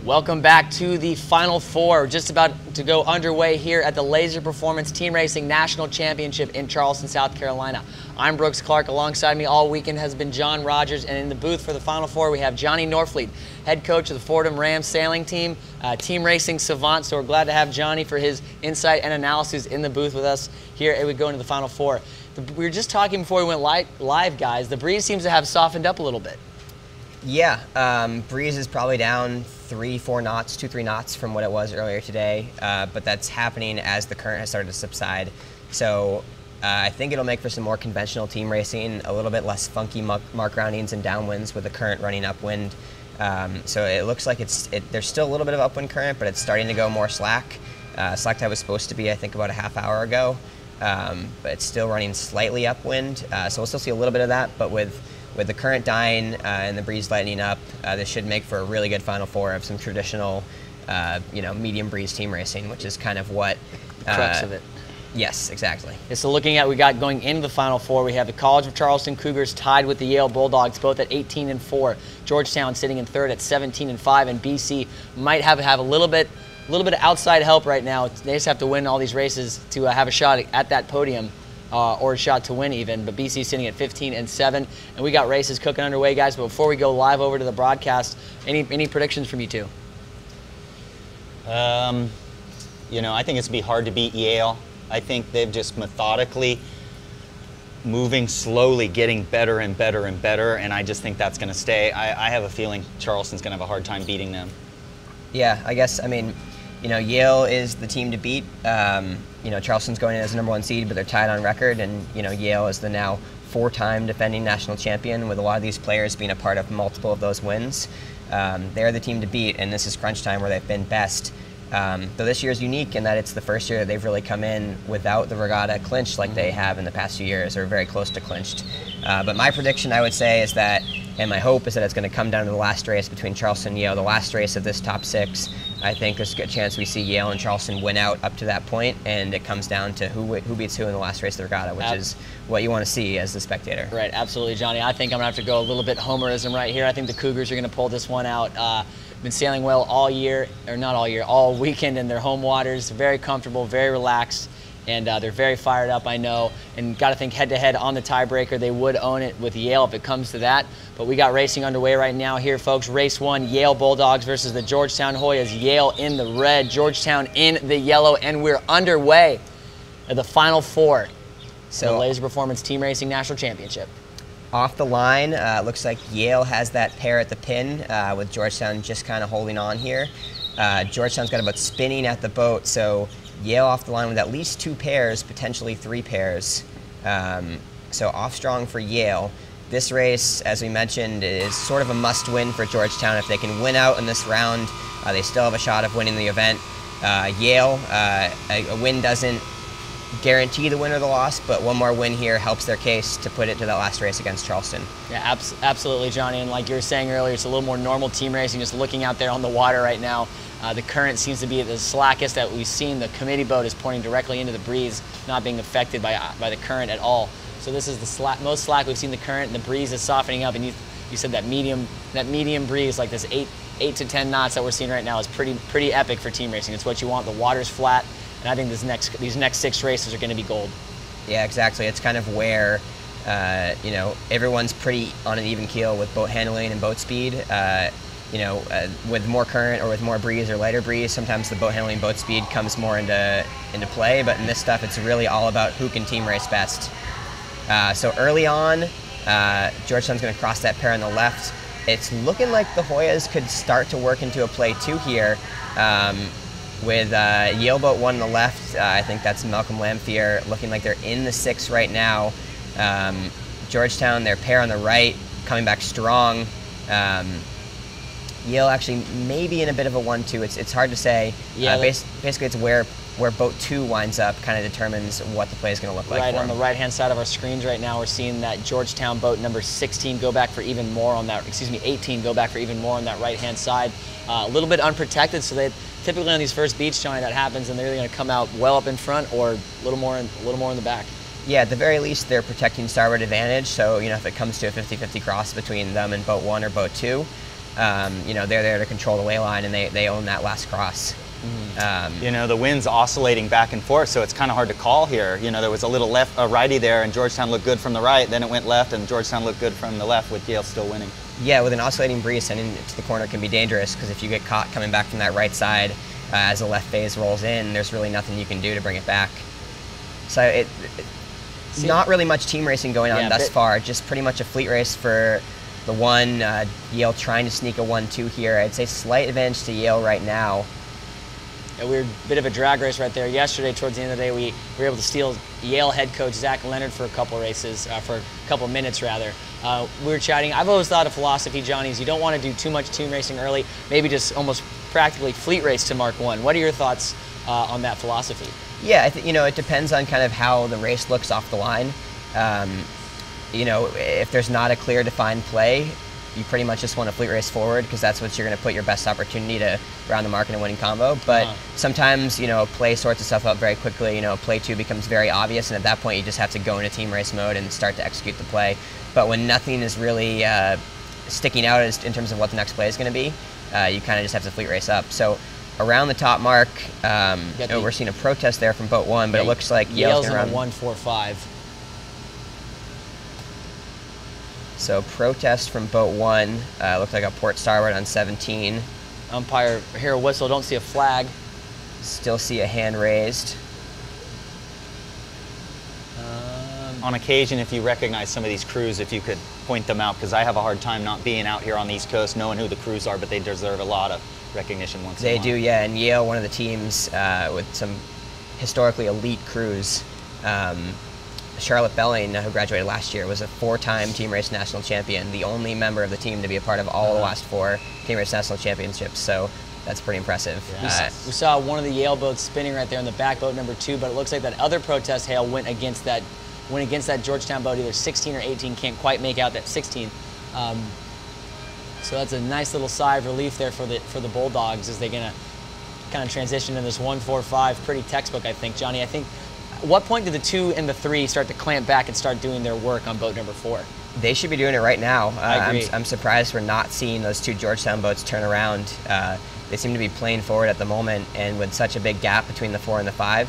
Welcome back to the Final Four. Just about to go underway here at the Laser Performance Team Racing National Championship in Charleston, South Carolina. I'm Brooks Clark. Alongside me all weekend has been John Rogers, and in the booth for the Final Four we have Johnny Norfleet, head coach of the Fordham Rams sailing team, team racing savant. So we're glad to have Johnny for his insight and analysis in the booth with us here as we go into the Final Four. We were just talking before we went live, guys. The breeze seems to have softened up a little bit. Yeah, breeze is probably down 3-4 knots, 2-3 knots from what it was earlier today, but that's happening as the current has started to subside. So I think it'll make for some more conventional team racing, a little bit less funky mark roundings and downwinds with the current running upwind. So it looks like there's still a little bit of upwind current, but it's starting to go more slack. Slack tide was supposed to be, I think, about a half hour ago, but it's still running slightly upwind. So we'll still see a little bit of that, but with the current dying and the breeze lightening up, this should make for a really good Final Four of some traditional, medium breeze team racing, which is kind of what the crux of it. Yes, exactly. Yeah, so looking at we got going into the Final Four, we have the College of Charleston Cougars tied with the Yale Bulldogs, both at 18-4. Georgetown sitting in third at 17-5, and BC might have a little bit of outside help right now. They just have to win all these races to have a shot at that podium. Or a shot to win even, but BC sitting at 15-7, and we got races cooking underway, guys. But before we go live over to the broadcast, any predictions from you two? I think it's be hard to beat Yale. I think they've just methodically moving slowly, getting better and better and better, and I just think that's going to stay. I have a feeling Charleston's going to have a hard time beating them. Yeah, I guess, Yale is the team to beat. Charleston's going in as the #1 seed, but they're tied on record, and Yale is the now 4-time defending national champion, with a lot of these players being a part of multiple of those wins. They're the team to beat, and this is crunch time where they've been best. Though this year is unique in that it's the first year that they've really come in without the regatta clinched like they have in the past few years, or very close to clinched. But my prediction, I would say, is that, and my hope is that it's going to come down to the last race between Charleston and Yale, the last race of this top 6. I think there's a good chance we see Yale and Charleston win out up to that point, and it comes down to who beats who in the last race of the regatta, which is what you want to see as the spectator. Right, absolutely, Johnny. I think I'm going to have to go a little bit homerism right here. I think the Cougars are going to pull this one out. Been sailing well all year, or not all year, all weekend in their home waters. Very comfortable, very relaxed, and they're very fired up, I know. And got to think head-to-head on the tiebreaker, they would own it with Yale if it comes to that. But we got racing underway right now here, folks. Race 1, Yale Bulldogs versus the Georgetown Hoyas. Yale in the red, Georgetown in the yellow, and we're underway at the Final Four. So the Laser Performance Team Racing National Championship. Off the line, looks like Yale has that pair at the pin, with Georgetown just kind of holding on here. Georgetown's got a boat spinning at the boat, so Yale off the line with at least 2 pairs, potentially 3 pairs. So off strong for Yale. This race, as we mentioned, is sort of a must-win for Georgetown. If they can win out in this round, they still have a shot of winning the event. Yale, a win doesn't guarantee the win or the loss, but one more win here helps their case to put it to that last race against Charleston. Yeah, absolutely, Johnny. And like you were saying earlier, it's a little more normal team racing. Just looking out there on the water right now, the current seems to be the slackest that we've seen. The committee boat is pointing directly into the breeze, not being affected by the current at all. So this is the most slack we've seen the current, and the breeze is softening up. And you said that medium breeze, like this 8 to 10 knots that we're seeing right now, is pretty epic for team racing. It's what you want. The water's flat. And I think these next 6 races are going to be gold. Yeah, exactly. It's kind of where, everyone's pretty on an even keel with boat handling and boat speed. With more current or with more breeze or lighter breeze, sometimes the boat handling, boat speed comes more into play. But in this stuff, it's really all about who can team race best. So early on, Georgetown's going to cross that pair on the left. It's looking like the Hoyas could start to work into a play too here. With Yale boat 1 on the left, I think that's Malcolm Lamphere, looking like they're in the 6 right now. Georgetown, their pair on the right, coming back strong. Yale actually maybe in a bit of a 1-2. It's hard to say. Yeah, basically, it's where boat 2 winds up kind of determines what the play is going to look like. Right, on the right-hand side of our screens right now, we're seeing that Georgetown boat number 16 go back for even more on that, 18 go back for even more on that right-hand side. A little bit unprotected, so they typically on these first beats, Johnny, that happens, and they're either going to come out well up in front or a little more in the back. Yeah, at the very least, they're protecting starboard advantage, so if it comes to a 50-50 cross between them and boat 1 or boat 2, You know, they're there to control the way line, and they own that last cross. You know, the wind's oscillating back and forth, so it's kind of hard to call here. You know, there was a little righty there, and Georgetown looked good from the right. Then it went left, and Georgetown looked good from the left, with Yale still winning. Yeah, with an oscillating breeze, sending it to the corner can be dangerous, because if you get caught coming back from that right side as the left phase rolls in, there's really nothing you can do to bring it back. So not really much team racing going on thus far, just pretty much a fleet race for the one. Yale trying to sneak a 1-2 here. I'd say slight advantage to Yale right now. A weird bit of a drag race right there. Yesterday, towards the end of the day, we were able to steal Yale head coach Zach Leonard for a couple races, for a couple minutes rather. We were chatting. I've always thought a philosophy, Johnny, is you don't want to do too much team racing early, maybe just almost practically fleet race to Mark 1. What are your thoughts on that philosophy? Yeah, you know, it depends on kind of how the race looks off the line. You know, if there's not a clear defined play, you pretty much just want to fleet race forward, because that's what you're going to put your best opportunity to round the mark in a winning combo. But sometimes, you know, play sorts itself out very quickly. You know, play 2 becomes very obvious, and at that point you just have to go into team race mode and start to execute the play. But when nothing is really sticking out in terms of what the next play is going to be, you kind of just have to fleet race up. So around the top mark, we're seeing a protest there from boat 1, but it looks like Yale's in a 1-4-5. So protest from boat 1, looked like a port starboard on 17. Umpire, hear a whistle, don't see a flag. Still see a hand raised. On occasion, if you recognize some of these crews, if you could point them out, because I have a hard time not being out here on the East Coast, knowing who the crews are, but they deserve a lot of recognition once in a while. They do, yeah, and Yale, one of the teams with some historically elite crews. Charlotte Belling, who graduated last year, was a 4-time Team Race National Champion, the only member of the team to be a part of all the last 4 Team Race National Championships, so that's pretty impressive. Yeah. We saw one of the Yale boats spinning right there in the back, boat number 2, but it looks like that other protest hail went against that Georgetown boat, either 16 or 18, can't quite make out that 16. So that's a nice little sigh of relief there for the Bulldogs, as they're going to kind of transition in this 1-4-5, pretty textbook, I think. Johnny, I think, at what point did the 2 and the 3 start to clamp back and start doing their work on boat number 4? They should be doing it right now. I agree. I'm surprised we're not seeing those 2 Georgetown boats turn around. They seem to be playing forward at the moment, and with such a big gap between the 4 and the 5,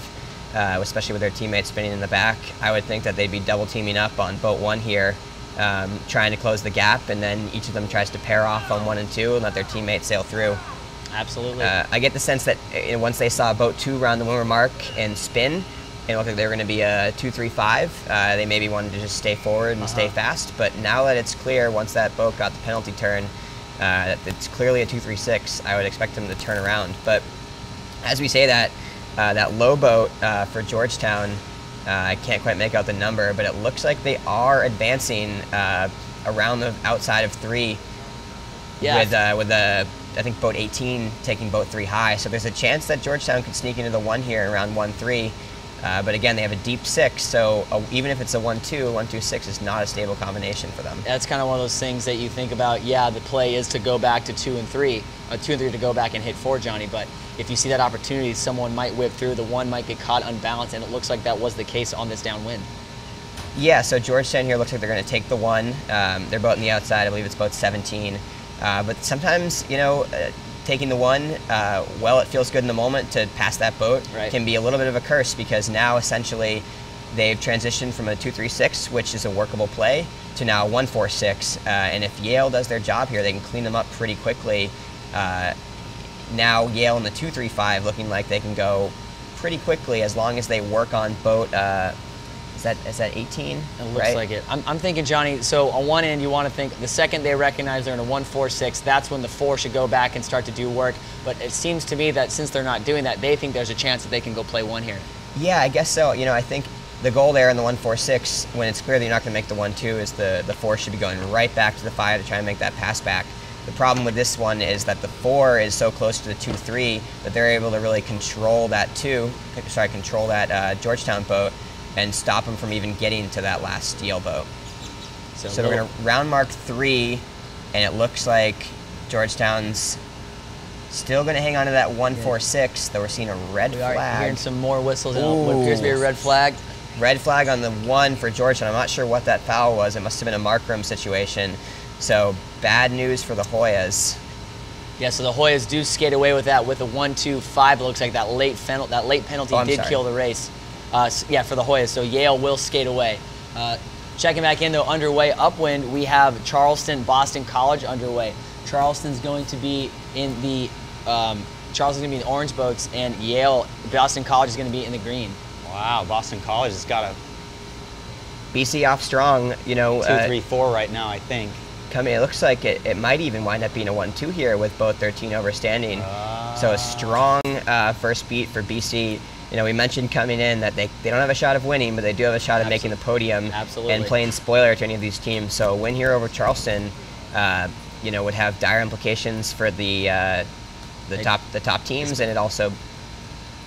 especially with their teammates spinning in the back, I would think that they'd be double teaming up on boat 1 here, trying to close the gap, and then each of them tries to pair off on 1 and 2 and let their teammates sail through. Absolutely. I get the sense that once they saw boat 2 round the windward mark and spin, it looked like they were going to be a 2-3-5. They maybe wanted to just stay forward and stay fast, but now that it's clear, once that boat got the penalty turn, that it's clearly a 2-3-6, I would expect them to turn around. But as we say that, that low boat for Georgetown, I can't quite make out the number, but it looks like they are advancing around the outside of 3, with I think boat 18 taking boat 3 high. So there's a chance that Georgetown could sneak into the 1 here in round 1-3. But again, they have a deep 6, so even if it's a 1-2, 1-2-6 is not a stable combination for them. That's kind of one of those things that you think about. Yeah, the play is to go back to 2 and 3, 2 and 3 to go back and hit 4, Johnny. But if you see that opportunity, someone might whip through. The 1 might get caught unbalanced, and it looks like that was the case on this downwind. Yeah, so Georgetown here looks like they're going to take the 1. They're boat on the outside. I believe it's boat 17. But sometimes, you know, taking the 1, it feels good in the moment to pass that boat, can be a little bit of a curse, because now essentially they've transitioned from a 2-3-6, which is a workable play, to now a 1-4-6. And if Yale does their job here, they can clean them up pretty quickly. Now Yale in the 2-3-5 looking like they can go pretty quickly as long as they work on boat. Is that 18? It looks like it. I'm thinking, Johnny, so on one end you want to think the second they recognize they're in a 1-4-6, that's when the 4 should go back and start to do work. But it seems to me that since they're not doing that, they think there's a chance that they can go play 1 here. Yeah, I guess so. You know, I think the goal there in the 1-4-6, when it's clear that you're not going to make the 1-2, is the 4 should be going right back to the 5 to try and make that pass back. The problem with this one is that the 4 is so close to the 2-3 that they're able to really control that Georgetown boat and stop them from even getting to that last Yale boat. So we're going to round mark 3, and it looks like Georgetown's still going to hang on to that 1-4-6, though we're seeing a red flag. We are hearing some more whistles and what appears to be a red flag. Red flag on the 1 for Georgetown. I'm not sure what that foul was. It must have been a markroom situation. So bad news for the Hoyas. Yeah, so the Hoyas do skate away with that with a 1-2-5. It looks like that late penalty did kill the race. Yeah, for the Hoyas. So Yale will skate away. Checking back in though, underway upwind, we have Charleston Boston College underway. Charleston's going to be in the orange boats, and Boston College is going to be in the green. Wow, Boston College has got a BC off strong, 2-3-4 right now, I think. It looks like it might even wind up being a 1-2 here with both 13 over standing. So a strong first beat for BC. We mentioned coming in that they don't have a shot of winning, but they do have a shot of making the podium and playing spoiler to any of these teams. So a win here over Charleston, would have dire implications for the top teams, and it also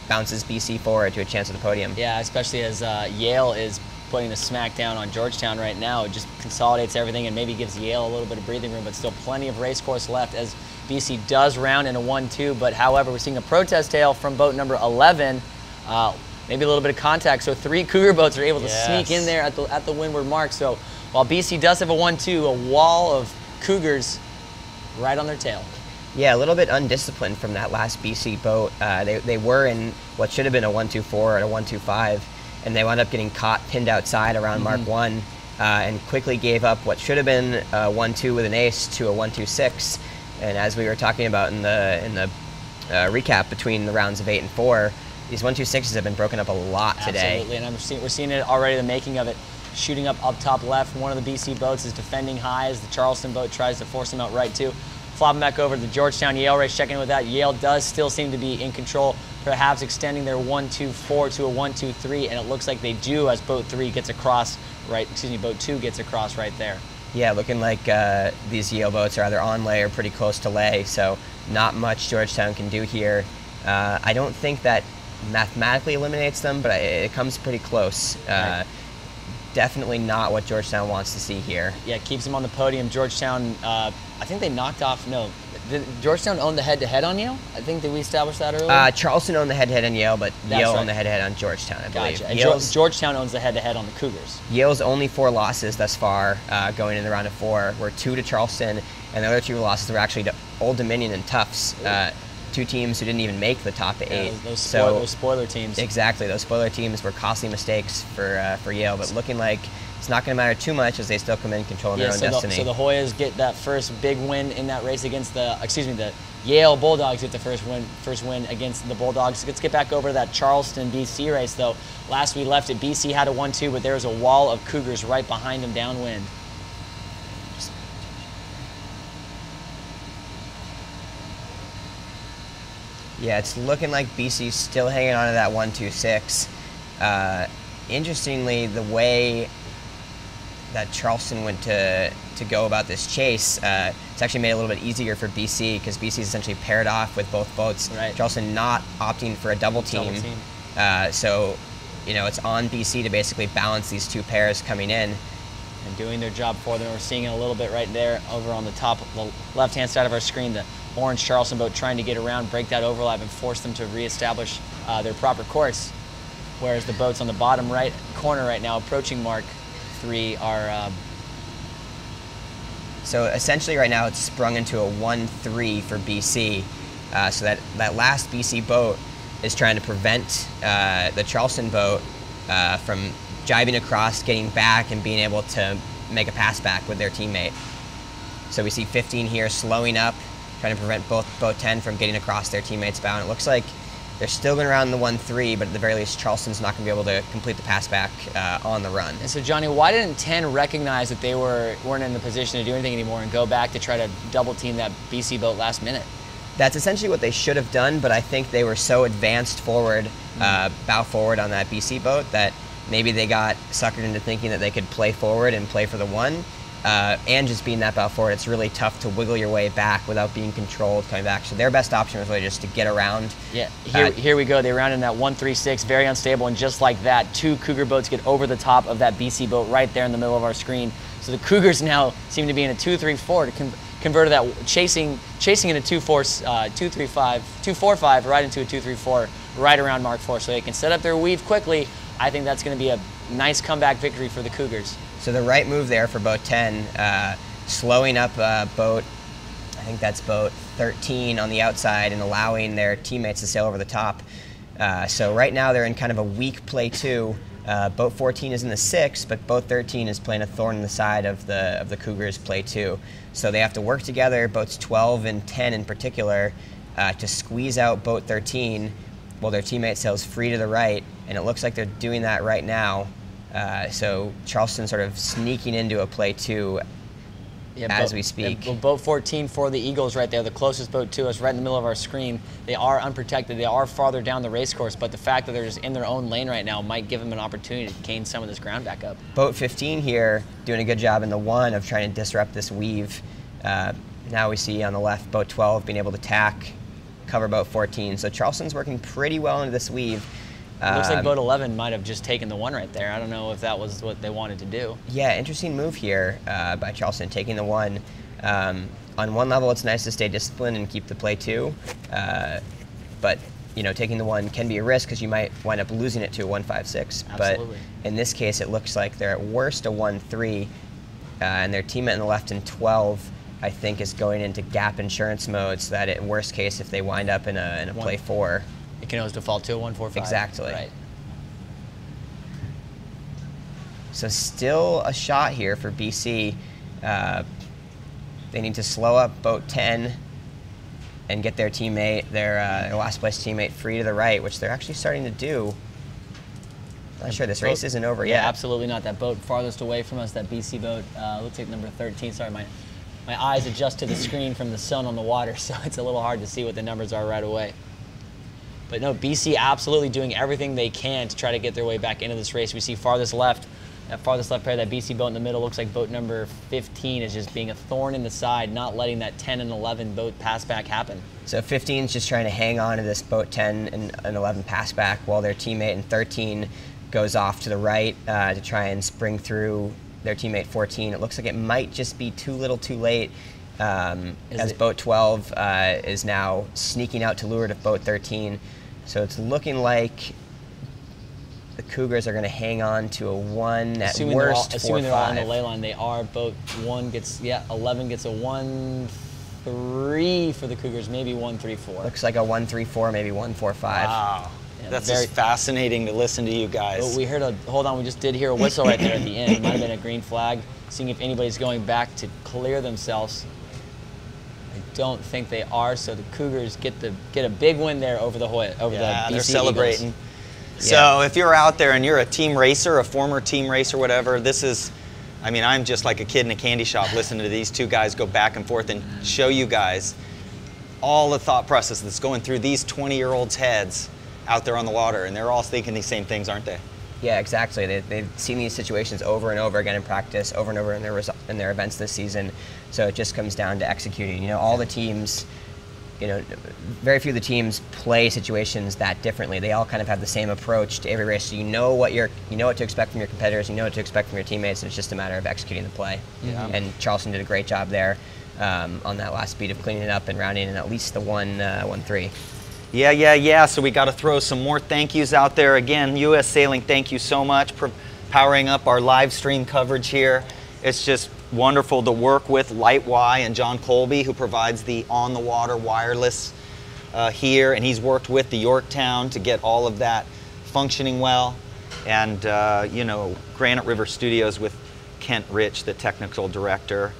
bounces BC forward to a chance at the podium. Yeah, especially as Yale is putting the smack down on Georgetown right now. It just consolidates everything and maybe gives Yale a little bit of breathing room, but still plenty of race course left as BC does round in a 1-2. But however, we're seeing a protest tail from boat number 11. Maybe a little bit of contact. So 3 Cougar boats are able to sneak in there at the windward mark. So while BC does have a 1-2, a wall of Cougars right on their tail. Yeah, a little bit undisciplined from that last BC boat. They were in what should have been a 1-2-4 or a 1-2-5, and they wound up getting caught pinned outside around Mark 1 and quickly gave up what should have been a 1-2 with an ace to a 1-2-6. And as we were talking about in the recap between the rounds of 8 and 4, these 1-2-6s have been broken up a lot today. Absolutely, and we're seeing it already, the making of it. Shooting up top left, one of the BC boats is defending high as the Charleston boat tries to force him out right too. Flopping back over to the Georgetown-Yale race, checking in with that. Yale does still seem to be in control, perhaps extending their 1-2-4 to a 1-2-3, and it looks like they do as boat 2 gets across right there. Yeah, looking like these Yale boats are either on lay or pretty close to lay, so not much Georgetown can do here. I don't think that mathematically eliminates them, but it comes pretty close. Right. Definitely not what Georgetown wants to see here. Yeah, keeps them on the podium. Georgetown, I think they knocked off, did Georgetown own the head-to-head on Yale? I think, did we establish that earlier? Charleston owned the head-to-head on Yale, but Yale owned the head-to-head on Georgetown, I believe. Gotcha. And Georgetown owns the head-to-head on the Cougars. Yale's only 4 losses thus far going in the round of 4 were 2 to Charleston, and the other 2 losses were actually to Old Dominion and Tufts. 2 teams who didn't even make the top 8. Those spoiler teams. Exactly, those spoiler teams were costly mistakes for Yale, but looking like it's not going to matter too much as they still come in controlling their own destiny. So the Hoyas get that first big win in that race against the Yale Bulldogs get the first win against the Bulldogs. Let's get back over to that Charleston BC race though. Last we left it, BC had a 1-2, but there was a wall of Cougars right behind them downwind. Yeah, it's looking like BC's still hanging on to that 1-2-6. Interestingly, the way that Charleston went to go about this chase, it's actually made it a little bit easier for BC because BC's essentially paired off with both boats. Right. Charleston not opting for a double team. So, it's on BC to basically balance these 2 pairs coming in. And doing their job for them. We're seeing it a little bit right there over on the top, the left-hand side of our screen, the orange Charleston boat trying to get around, break that overlap, and force them to reestablish their proper course. Whereas the boats on the bottom right corner right now, approaching Mark 3, are... So essentially right now it's sprung into a 1-3 for BC. So that last BC boat is trying to prevent the Charleston boat from jibing across, getting back, and being able to make a pass back with their teammate. So we see 15 here slowing up, trying to prevent boat 10 from getting across their teammate's bow. And it looks like they're still going around the 1-3, but at the very least, Charleston's not going to be able to complete the pass back on the run. And so, Johnny, why didn't 10 recognize that they weren't in the position to do anything anymore and go back to try to double team that BC boat last minute? That's essentially what they should have done, but I think they were so advanced forward, bow forward on that BC boat that maybe they got suckered into thinking that they could play forward and play for the 1. And just being that bow forward, it's really tough to wiggle your way back without being controlled coming back. So their best option was really just to get around. Yeah, here we go. They round in that 1-3-6, very unstable, and just like that, 2 Cougar boats get over the top of that BC boat right there in the middle of our screen. So the Cougars now seem to be in a 2-3-4 to convert that chasing in a 2-4-5 right into a 2-3-4 right around Mark 4. So they can set up their weave quickly. I think that's going to be a nice comeback victory for the Cougars. So the right move there for boat 10, slowing up boat I think that's boat 13 on the outside and allowing their teammates to sail over the top. So right now they're in kind of a weak play 2. Boat 14 is in the 6, but boat 13 is playing a thorn in the side of the Cougars play 2. So they have to work together, boats 12 and 10 in particular, to squeeze out boat 13 while their teammate sails free to the right, and it looks like they're doing that right now. So Charleston sort of sneaking into a play 2 as we speak. Yeah, boat 14 for the Eagles right there, the closest boat to us, right in the middle of our screen. They are unprotected. They are farther down the race course, but the fact that they're just in their own lane right now might give them an opportunity to gain some of this ground back up. Boat 15 here doing a good job in the 1 of trying to disrupt this weave. Now we see on the left boat 12 being able to tack, cover boat 14. So Charleston's working pretty well into this weave. It looks like boat 11 might have just taken the 1 right there. I don't know if that was what they wanted to do. Yeah, interesting move here by Charleston, taking the 1. On one level, it's nice to stay disciplined and keep the play 2, but you know, taking the 1 can be a risk because you might wind up losing it to a 1-5-6. Absolutely. But in this case, it looks like they're at worst a 1-3, and their teammate on the left in 12, I think, is going into gap insurance mode, so that at worst case, if they wind up in a play 4, it can always default to a 1-4-5. Exactly. Right. So still a shot here for BC. They need to slow up boat 10 and get their teammate, their last place teammate, free to the right, which they're actually starting to do. Not sure, this race isn't over yet. Yeah, absolutely not. That boat farthest away from us, that BC boat, looks like number 13. Sorry, my eyes adjust to the screen from the sun on the water, so it's a little hard to see what the numbers are right away. But no, BC absolutely doing everything they can to try to get their way back into this race. We see farthest left, that farthest left pair, that BC boat in the middle, looks like boat number 15 is just being a thorn in the side, not letting that 10 and 11 boat pass back happen. So 15 is just trying to hang on to this boat 10 and 11 pass back while their teammate in 13 goes off to the right to try and spring through their teammate 14. It looks like it might just be too little too late. As boat 12 is now sneaking out to leeward of boat 13. So it's looking like the Cougars are going to hang on to a 1 at worst 4-5. Assuming they're all on the ley line, they are. Boat 1 gets, 11 gets a 1-3 for the Cougars, maybe 1-3-4. Looks like a 1-3-4, maybe 1-4-5. Wow. Yeah, that's very fascinating to listen to you guys. But we heard hold on, we just did hear a whistle right there at the end. It might have been a green flag, seeing if anybody's going back to clear themselves. I don't think they are, so the Cougars get a big win there over the BC they're celebrating. Eagles. So if you're out there and you're a team racer, a former team racer, whatever, this is, I mean, I'm just like a kid in a candy shop listening to these two guys go back and forth and show you guys all the thought process that's going through these 20-year-olds' heads out there on the water, and they're all thinking these same things, aren't they? Yeah, exactly. They've seen these situations over and over again in practice, over and over in their events this season. So it just comes down to executing. You know, all the teams, you know, very few of the teams play situations that differently. They all kind of have the same approach to every race. So you know what to expect from your competitors. You know what to expect from your teammates. And it's just a matter of executing the play. Yeah. And Charleston did a great job there on that last beat of cleaning it up and rounding in at least the 1-3. Yeah. So we got to throw some more thank yous out there. Again, U.S. Sailing, thank you so much for powering up our live stream coverage here. It's just wonderful to work with Light Y and John Colby, who provides the on-the-water wireless here, and he's worked with the Yorktown to get all of that functioning well. And, you know, Granite River Studios with Kent Rich, the technical director.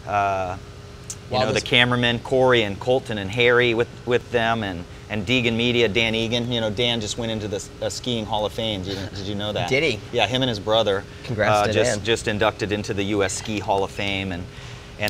You know, the cameramen, Corey and Colton and Harry with them, and Deegan Media, Dan Egan. You know, Dan just went into the Skiing Hall of Fame. Did you know that? Did he? Yeah, him and his brother. Congrats to Dan. Just inducted into the U.S. Ski Hall of Fame. And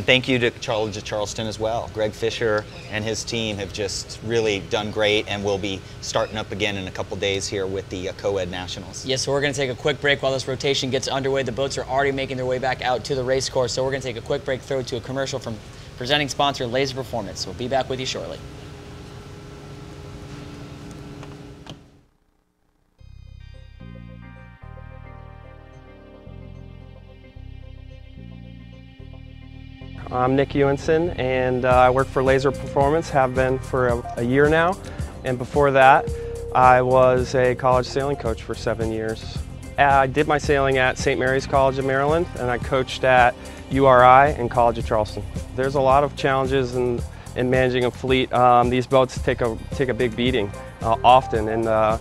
thank you to College of Charleston as well. Greg Fisher and his team have just really done great, and will be starting up again in a couple days here with the Co-Ed Nationals. Yes, so we're going to take a quick break while this rotation gets underway. The boats are already making their way back out to the race course, so we're going to take a quick break, throw to a commercial from presenting sponsor Laser Performance. We'll be back with you shortly. I'm Nick Ewenson, and I work for Laser Performance, have been for a year now. And before that, I was a college sailing coach for 7 years. I did my sailing at St. Mary's College of Maryland, and I coached at URI and College of Charleston. There's a lot of challenges in managing a fleet. These boats take a big beating often, and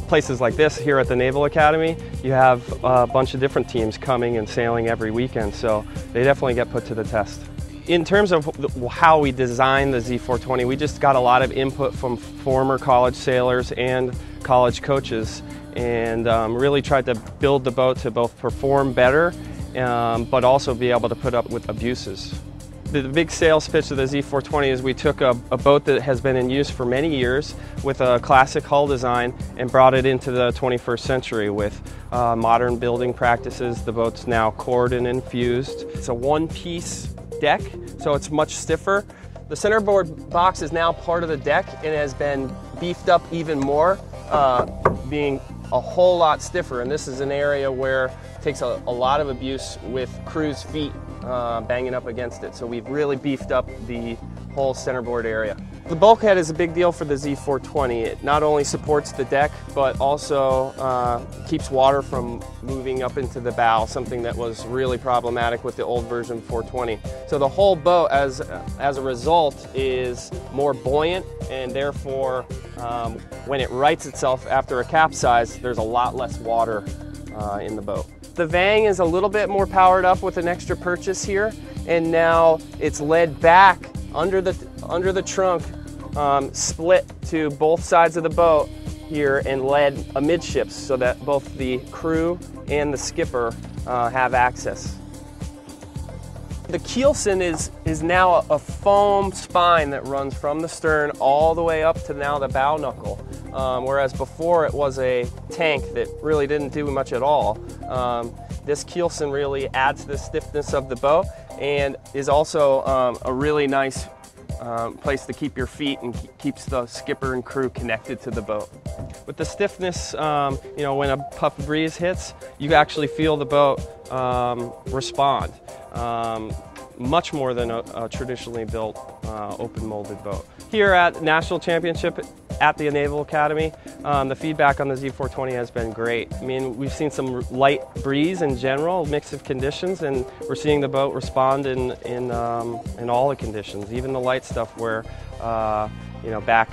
places like this here at the Naval Academy, you have a bunch of different teams coming and sailing every weekend, so they definitely get put to the test. In terms of how we designed the Z420, we just got a lot of input from former college sailors and college coaches, and really tried to build the boat to both perform better but also be able to put up with abuses. The big sales pitch of the Z420 is we took a boat that has been in use for many years with a classic hull design and brought it into the 21st century with modern building practices. The boat's now cored and infused. It's a one-piece deck, so it's much stiffer. The centerboard box is now part of the deck and has been beefed up even more, being a whole lot stiffer. And this is an area where it takes a lot of abuse with crew's feet banging up against it. So we've really beefed up the whole centerboard area. The bulkhead is a big deal for the Z420. It not only supports the deck, but also keeps water from moving up into the bow, something that was really problematic with the old version 420. So the whole boat, as a result, is more buoyant, and therefore, when it rights itself after a capsize, there's a lot less water in the boat. The Vang is a little bit more powered up with an extra purchase here, and now it's led back under the trunk, split to both sides of the boat here and led amidships so that both the crew and the skipper have access. The keelson is now a foam spine that runs from the stern all the way up to now the bow knuckle, whereas before it was a tank that really didn't do much at all. This keelson really adds to the stiffness of the boat and is also a really nice place to keep your feet and keeps the skipper and crew connected to the boat. With the stiffness, you know, when a puff of breeze hits, you actually feel the boat respond much more than a traditionally built open molded boat. Here at National Championship at the Naval Academy, the feedback on the Z420 has been great. I mean, we've seen some light breeze in general, mix of conditions, and we're seeing the boat respond in all the conditions, even the light stuff where, you know, back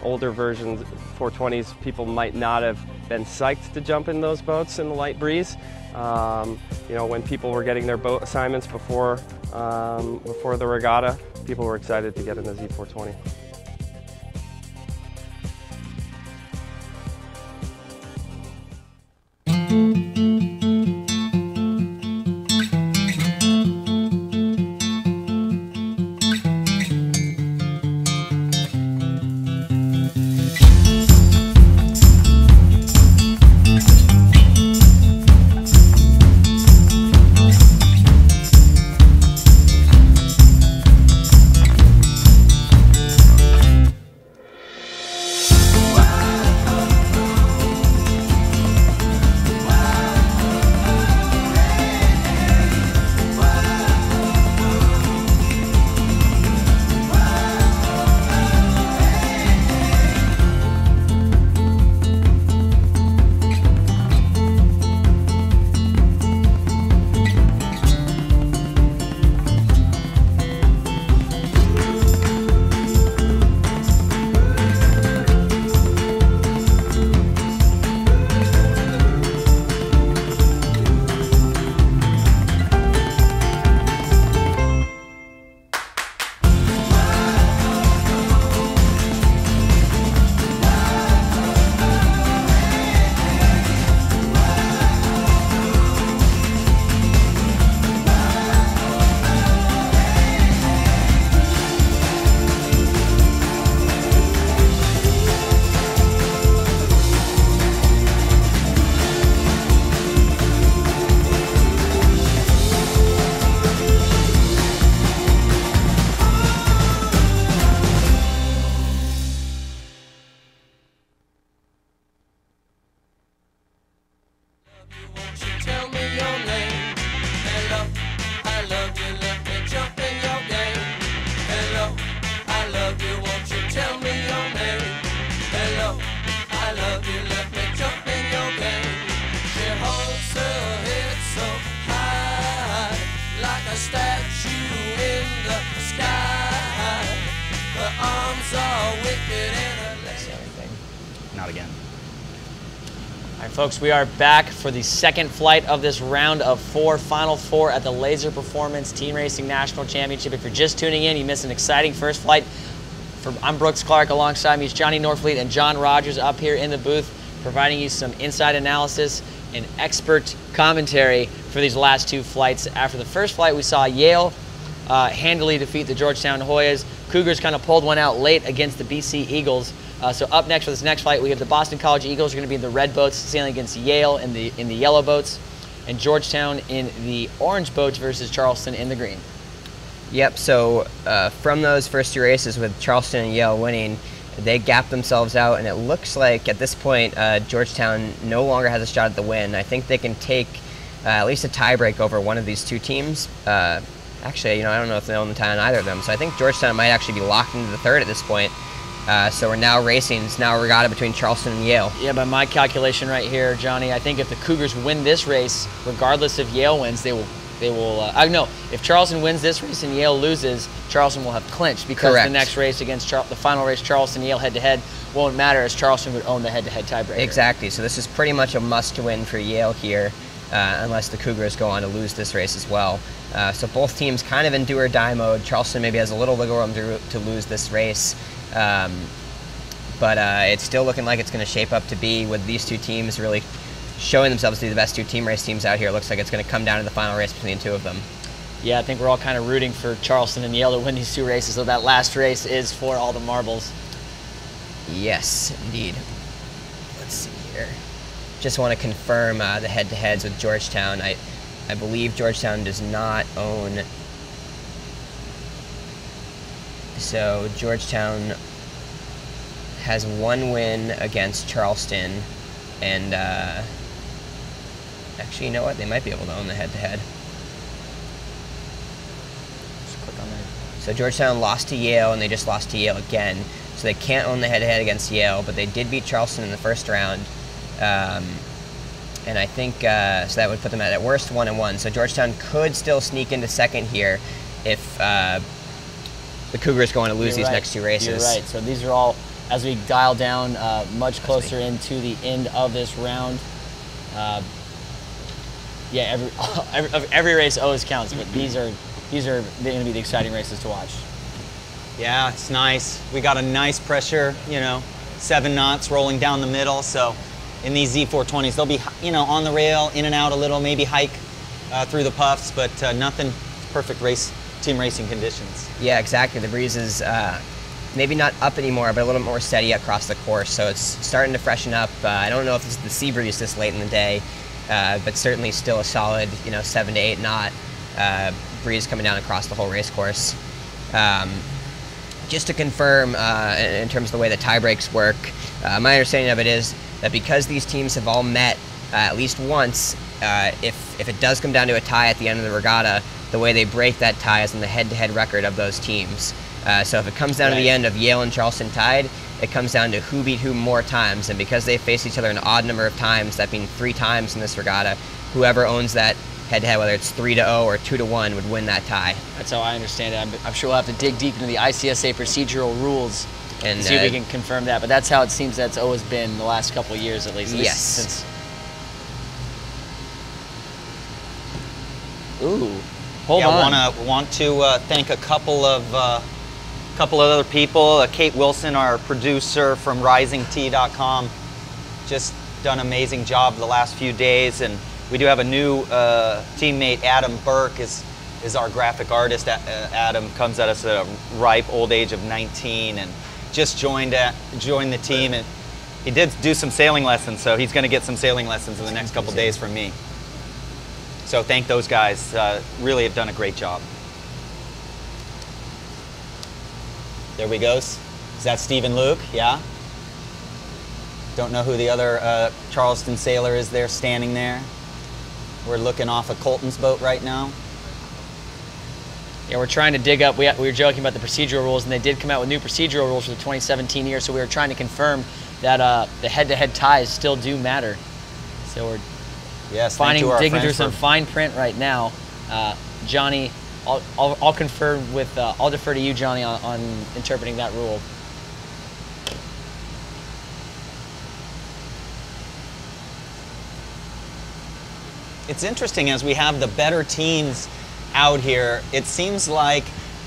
older versions, 420s, people might not have been psyched to jump in those boats in the light breeze. You know, when people were getting their boat assignments before the regatta, people were excited to get in the Z420. Statue in Not again. All right, folks, we are back for the second flight of this round of 4, Final Four at the Laser Performance Team Racing National Championship. If you're just tuning in, you missed an exciting first flight. I'm Brooks Clark. Alongside me is Johnny Norfleet and John Rogers up here in the booth, providing you some inside analysis and expert commentary for these last 2 flights. After the first flight, we saw Yale handily defeat the Georgetown Hoyas. Cougars kind of pulled one out late against the BC Eagles. So up next for this next flight, we have the Boston College Eagles are going to be in the red boats, sailing against Yale in the yellow boats, and Georgetown in the orange boats versus Charleston in the green. Yep, so from those first 2 races with Charleston and Yale winning, they gapped themselves out, and it looks like at this point Georgetown no longer has a shot at the win. I think they can take at least a tiebreak over one of these 2 teams. Actually, I don't know if they own the tie on either of them, so I think Georgetown might actually be locked into the third at this point. So we're now racing. It's now a regatta between Charleston and Yale. Yeah, by my calculation right here, Johnny, I think if the Cougars win this race, regardless if Yale wins, they will. No, if Charleston wins this race and Yale loses, Charleston will have clinched because Correct. the next race against the final race, Charleston-Yale head-to-head, won't matter as Charleston would own the head-to-head tiebreaker. Exactly. So this is pretty much a must-win for Yale here, unless the Cougars go on to lose this race as well. So both teams kind of in do-or-die mode. Charleston maybe has a little wiggle room to lose this race. But it's still looking like it's going to shape up to be, with these 2 teams really showing themselves to be the best 2 team race teams out here. It looks like it's going to come down to the final race between the 2 of them. Yeah, I think we're all kind of rooting for Charleston and Yale to win these 2 races, so that last race is for all the marbles. Yes, indeed. Let's see here. Just want to confirm the head-to-heads with Georgetown. I believe Georgetown does not own. So Georgetown has 1 win against Charleston, and actually, you know what? They might be able to own the head-to-head. Just click on there. So Georgetown lost to Yale, and they just lost to Yale again. So they can't own the head-to-head against Yale, but they did beat Charleston in the first round. And I think, so that would put them at worst 1-1. So Georgetown could still sneak into second here if the Cougars go on to lose these next 2 races. You're right. So these are all, as we dial down much closer into the end of this round. Yeah, every race always counts, but these are going to be the exciting races to watch. Yeah, it's nice. We got a nice pressure, 7 knots rolling down the middle. So in these Z420s, they'll be, on the rail, in and out a little, maybe hike through the puffs, but nothing. Perfect team racing conditions. Yeah, exactly. The breeze is maybe not up anymore, but a little more steady across the course. So it's starting to freshen up. I don't know if it's the sea breeze this late in the day, but certainly still a solid, 7 to 8 knot breeze coming down across the whole race course. Just to confirm, in terms of the way the tie breaks work, my understanding of it is that because these teams have all met at least once, if it does come down to a tie at the end of the regatta, the way they break that tie is in the head-to-head record of those teams. So if it comes down to the end of Yale and Charleston tied, it comes down to who beat who more times. And because they face each other an odd number of times, that being 3 times in this regatta, whoever owns that head-to-head, whether it's 3-0 or 2-1, would win that tie. That's how I understand it. I'm sure we'll have to dig deep into the ICSA procedural rules and see if we can confirm that. But that's how it seems that's always been the last couple of years, at least. Yes. Since... Ooh. Hold on. I want to thank a couple of other people. Kate Wilson, our producer from RisingT.com, just done an amazing job the last few days, and we do have a new teammate. Adam Burke is our graphic artist. Adam comes at us at a ripe old age of 19, and just joined the team, and he did do some sailing lessons, so he's going to get some sailing lessons in the next couple days from me. So thank those guys. Really have done a great job. There we go. Is that Stephen Luke? Yeah? Don't know who the other Charleston sailor is there standing there. We're looking off of Colton's boat right now. Yeah, we're trying to dig up. We were joking about the procedural rules, and they did come out with new procedural rules for the 2017 year, so we were trying to confirm that the head-to-head ties still do matter. So we're digging through some fine print right now. Johnny, I'll confirm with, I'll defer to you, Johnny, on interpreting that rule. it's interesting as we have the better teams out here. It seems like,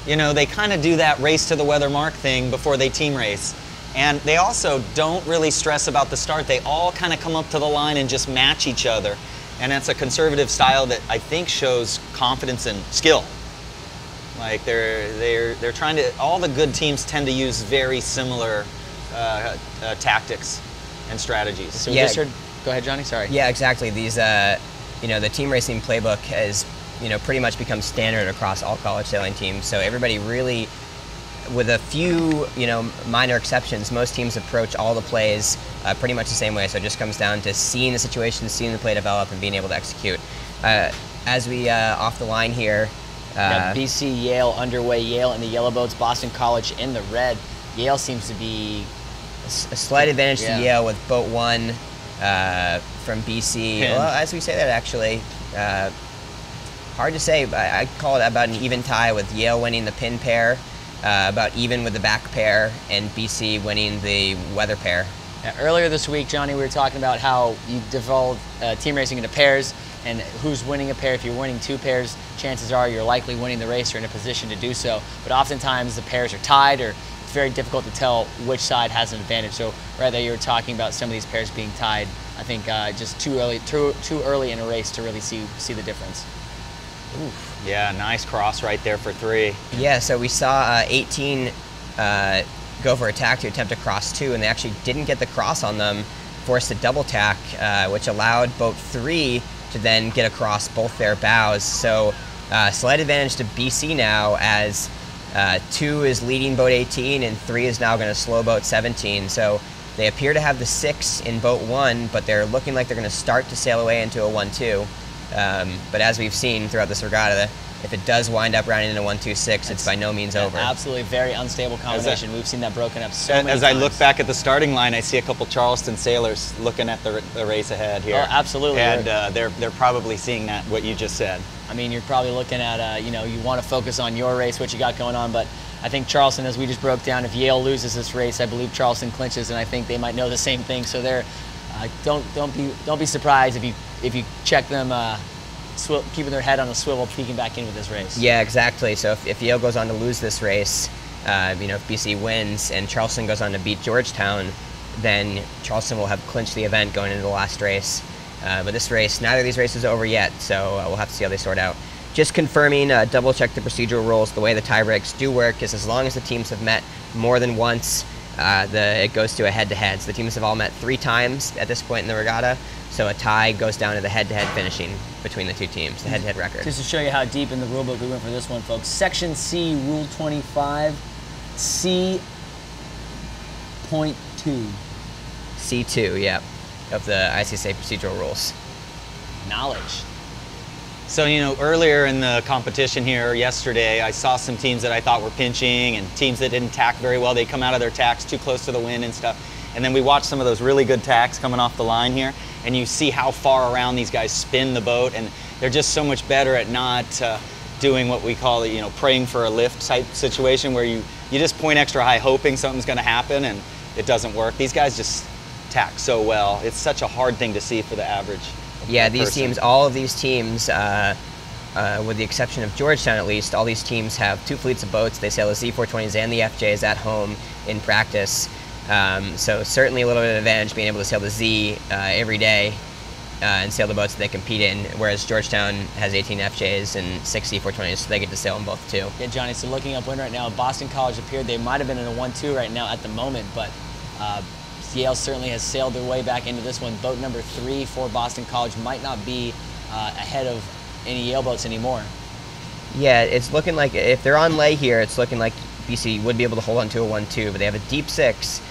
you know, they kind of do that race to the weather mark thing before they team race. And they also don't really stress about the start. They all kind of come up to the line and just match each other. And that's a conservative style that I think shows confidence and skill. Like they're trying to, all the good teams tend to use very similar tactics and strategies. So we just heard, go ahead, Johnny, sorry. Yeah, exactly. These, you know, the team racing playbook has, you know, pretty much become standard across all college sailing teams. So everybody really, with a few, you know, minor exceptions, most teams approach all the plays pretty much the same way. So it just comes down to seeing the situation, seeing the play develop, and being able to execute. As we off the line here, BC Yale underway. Yale in the yellow boats, Boston College in the red. Yale seems to be a slight advantage to Yale with boat 1 from BC. Pin. Well, as we say that, actually, hard to say. I call it about an even tie with Yale winning the pin pair, about even with the back pair, and BC winning the weather pair. Earlier this week, Johnny, we were talking about how you devolve team racing into pairs and who's winning a pair. If you're winning 2 pairs, chances are you're likely winning the race or in a position to do so. But oftentimes the pairs are tied, or it's very difficult to tell which side has an advantage. So right there, you were talking about some of these pairs being tied. I think just too early in a race to really see the difference. Oof. Yeah, nice cross right there for 3. Yeah, so we saw 18 go for a tack to attempt to cross 2, and they actually didn't get the cross on them, forced a double tack, which allowed boat 3 to then get across both their bows. So slight advantage to BC now, as 2 is leading boat 18 and 3 is now going to slow boat 17. So they appear to have the 6 in boat 1, but they're looking like they're going to start to sail away into a 1-2. But as we've seen throughout this regatta, if it does wind up rounding into 1-2-6, it's by no means over. Absolutely, very unstable combination. We've seen that broken up so many times. As I look back at the starting line, I see a couple Charleston sailors looking at the race ahead here. Oh, absolutely. And they're probably seeing that, what you just said. I mean, you're probably looking at, you know, you want to focus on your race, what you got going on, but I think Charleston, as we just broke down, if Yale loses this race, I believe Charleston clinches, and I think they might know the same thing. So they're, don't be surprised if you check them. Keeping their head on a swivel, peeking back in with this race. Yeah, exactly. So if Yale goes on to lose this race, you know, if BC wins and Charleston goes on to beat Georgetown, then Charleston will have clinched the event going into the last race. But this race, neither of these races are over yet, so we'll have to see how they sort out. Just confirming, double check the procedural rules. The way the tie breaks do work is as long as the teams have met more than once, it goes to a head-to-head. So the teams have all met 3 times at this point in the regatta, so a tie goes down to the head-to-head finishing between the 2 teams, the head-to-head record. Just to show you how deep in the rulebook we went for this one, folks. Section C, Rule 25, C.2. C2, yeah, of the ICSA procedural rules. Knowledge. So, you know, earlier in the competition here yesterday, I saw some teams that I thought were pinching and teams that didn't tack very well. They come out of their tacks too close to the wind and stuff. And then we watched some of those really good tacks coming off the line here, and you see how far around these guys spin the boat, and they're just so much better at not doing what we call, you know, praying for a lift type situation where you just point extra high hoping something's going to happen and it doesn't work. These guys just tack so well. It's such a hard thing to see for the average. Yeah, these teams, all of these teams, with the exception of Georgetown at least, all these teams have 2 fleets of boats. They sail the Z420s and the FJs at home in practice. So certainly a little bit of advantage being able to sail the Z every day and sail the boats that they compete in, whereas Georgetown has 18 FJs and 6 Z420s, so they get to sail them both too. Yeah, Johnny, so looking up wind right now, Boston College appeared, they might have been in a 1-2 right now at the moment, but Yale certainly has sailed their way back into this one. Boat number 3 for Boston College might not be ahead of any Yale boats anymore. Yeah, it's looking like, if they're on lay here, it's looking like BC would be able to hold on to a 1-2, but they have a deep 6.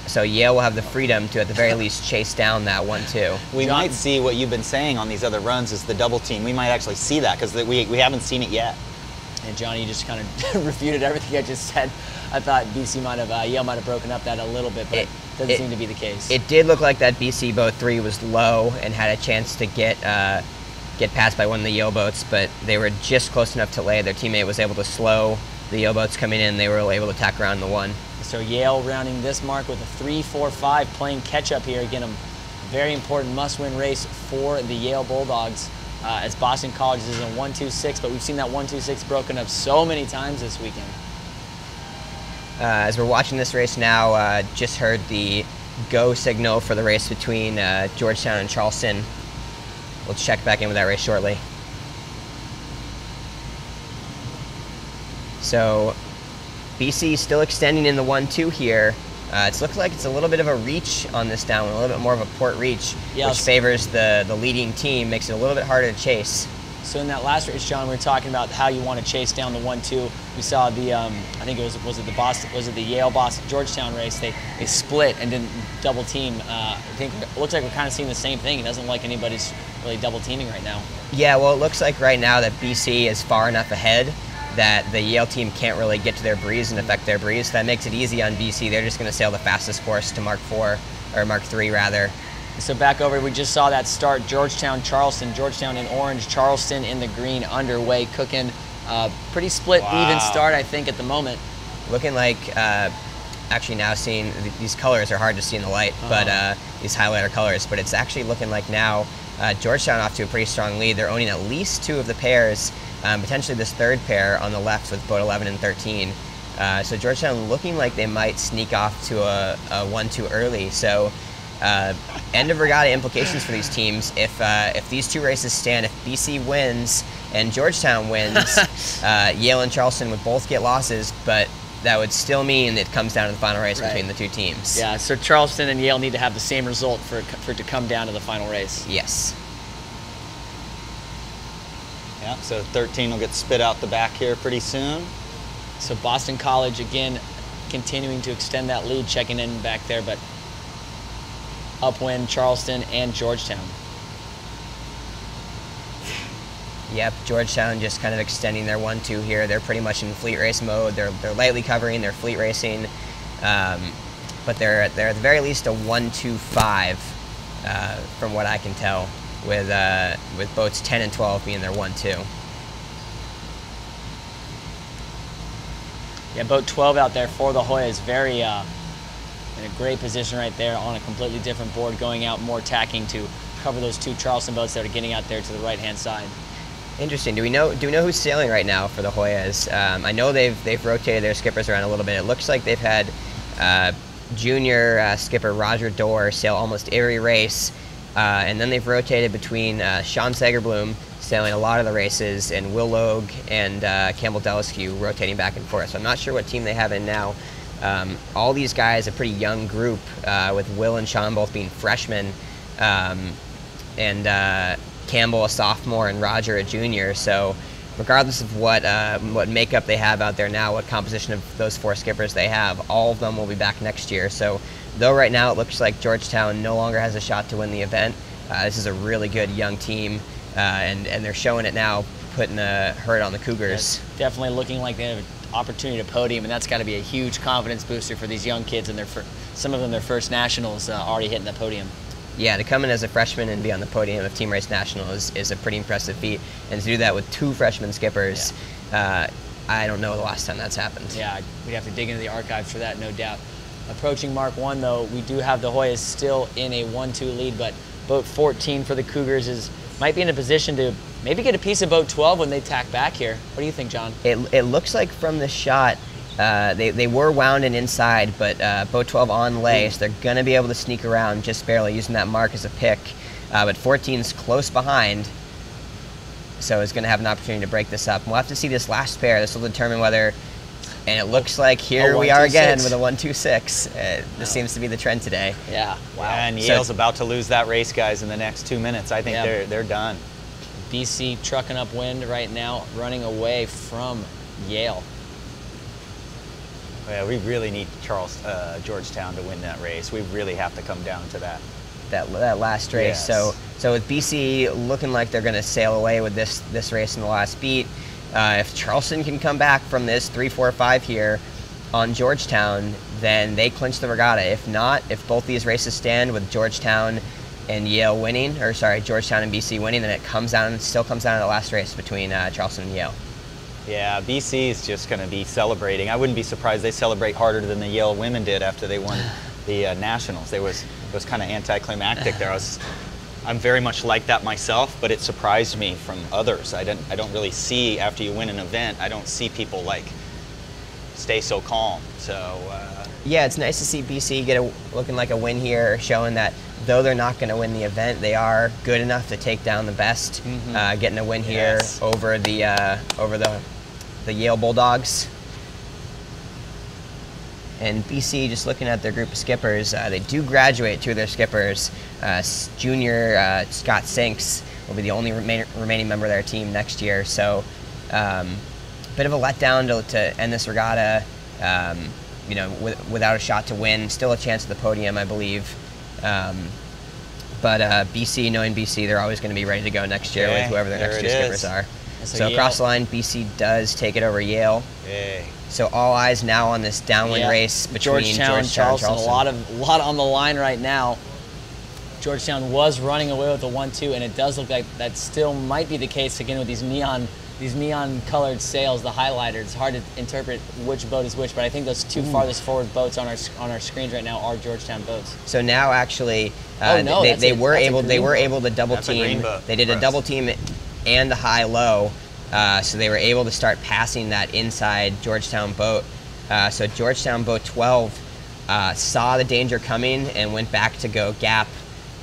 So Yale will have the freedom to, at the very least, chase down that 1-2. We might see what you've been saying on these other runs is the double team. We might actually see that because we haven't seen it yet. And Johnny, you just kind of refuted everything I just said. I thought BC might have, Yale might have broken up that a little bit, but it doesn't seem to be the case. It did look like that BC boat 3 was low and had a chance to get passed by one of the Yale boats, but they were just close enough to lay. Their teammate was able to slow the Yale boats coming in. They were able to tack around the 1. So Yale rounding this mark with a 3-4-5, playing catch up here. Again, a Very important must-win race for the Yale Bulldogs, as Boston College is in 1-2-6, but we've seen that 1-2-6 broken up so many times this weekend. As we're watching this race now, just heard the go signal for the race between Georgetown and Charleston. We'll check back in with that race shortly. So BC still extending in the 1-2 here. It looks like it's a little bit of a reach on this down, a little bit more of a port reach, which favors the leading team, makes it a little bit harder to chase. So in that last race, John, we were talking about how you want to chase down the 1-2. We saw the, I think it was the Yale Boston Georgetown race. They split and didn't double team. I think it looks like we're kind of seeing the same thing. It doesn't look like anybody's really double teaming right now. Yeah, well, it looks like right now that BC is far enough ahead that the Yale team can't really get to their breeze and affect their breeze. That makes it easy on BC. They're just going to sail the fastest course to Mark 4, or Mark 3 rather. So back over, we just saw that start, Georgetown, Charleston. Georgetown in orange, Charleston in the green, underway, cooking. Pretty split, even start, I think, at the moment. Looking like, actually now seeing, these colors are hard to see in the light, but these highlighter colors, but it's actually looking like now Georgetown off to a pretty strong lead. They're owning at least 2 of the pairs, potentially this third pair on the left with boat 11 and 13. So Georgetown looking like they might sneak off to a 1-2 early. So end of regatta implications for these teams. If these 2 races stand, if BC wins and Georgetown wins, Yale and Charleston would both get losses, but that would still mean it comes down to the final race between the 2 teams. Yeah, so Charleston and Yale need to have the same result for it to come down to the final race. Yes. Yeah, so 13 will get spit out the back here pretty soon. So Boston College, again, continuing to extend that lead, checking in back there, but upwind Charleston and Georgetown. Yep, Georgetown just kind of extending their 1-2 here. They're pretty much in fleet race mode. They're lightly covering, they're fleet racing, but they're at the very least a 1-2-5 from what I can tell, with boats 10 and 12 being their 1-2. Yeah, boat 12 out there for the Hoya is very in a great position right there on a completely different board, going out more tacking to cover those 2 Charleston boats that are getting out there to the right-hand side. Interesting. Do we know who's sailing right now for the Hoyas? I know they've rotated their skippers around a little bit. It looks like they've had junior skipper Roger Dorr sail almost every race, and then they've rotated between Sean Sagerbloom sailing a lot of the races, and Will Logue and Campbell Deliskew rotating back and forth. So I'm not sure what team they have in now. All these guys, a pretty young group, with Will and Sean both being freshmen, and Campbell a sophomore and Roger a junior. So regardless of what makeup they have out there now, what composition of those 4 skippers they have, all of them will be back next year. So though right now it looks like Georgetown no longer has a shot to win the event, this is a really good young team, and they're showing it now, putting a hurt on the Cougars. Yeah, definitely looking like they have an opportunity to podium, and that's got to be a huge confidence booster for these young kids, and some of them their first nationals, already hitting the podium. Yeah, to come in as a freshman and be on the podium of Team Race National is a pretty impressive feat, and to do that with 2 freshman skippers, I don't know the last time that's happened. Yeah, we'd have to dig into the archives for that, no doubt. Approaching Mark 1, though, we do have the Hoyas still in a 1-2 lead, but boat 14 for the Cougars might be in a position to maybe get a piece of boat 12 when they tack back here. What do you think, John? It looks like from the shot, they were wound and inside, but boat 12 on lay, so they're going to be able to sneak around just barely, using that mark as a pick. But 14's close behind, so it's going to have an opportunity to break this up. And we'll have to see this last pair. This will determine whether, and it looks like here we are again with a 1-2-6. This seems to be the trend today. Yeah, wow. And Yale's about to lose that race, guys, in the next 2 minutes. I think they're done. BC trucking upwind right now, running away from Yale. Yeah, we really need Georgetown to win that race. We really have to come down to that last race. Yes. So with BC looking like they're going to sail away with this race in the last beat, if Charleston can come back from this 3-4-5 here on Georgetown, then they clinch the regatta. If not, if both these races stand with Georgetown and Yale winning, or sorry, Georgetown and BC winning, then it still comes down to the last race between Charleston and Yale. Yeah, BC is just going to be celebrating. I wouldn't be surprised they celebrate harder than the Yale women did after they won the Nationals. It was kind of anticlimactic there. I'm very much like that myself, but it surprised me from others. I don't really see, after you win an event, I don't see people like stay so calm. So yeah, it's nice to see BC looking like a win here, showing that though they're not going to win the event, they are good enough to take down the best. Getting a win here over the Yale Bulldogs. And BC, just looking at their group of skippers, they do graduate two of their skippers. Junior Scott Sinks will be the only remaining member of their team next year. So, bit of a letdown to end this regatta. You know, without a shot to win, still a chance at the podium, I believe. But BC, knowing BC, they're always going to be ready to go next year with whoever their next two skippers are. So across the line, BC does take it over Yale. So all eyes now on this downwind race between Georgetown and Charleston. A lot on the line right now. Georgetown was running away with the 1-2, and it does look like that still might be the case again with these neon colored sails, the highlighters. It's hard to interpret which boat is which, but I think those two farthest forward boats on our screens right now are Georgetown boats. So now actually they were able to double team. They did a double team and a high-low. So they were able to start passing that inside Georgetown boat. So Georgetown boat 12 saw the danger coming and went back to go gap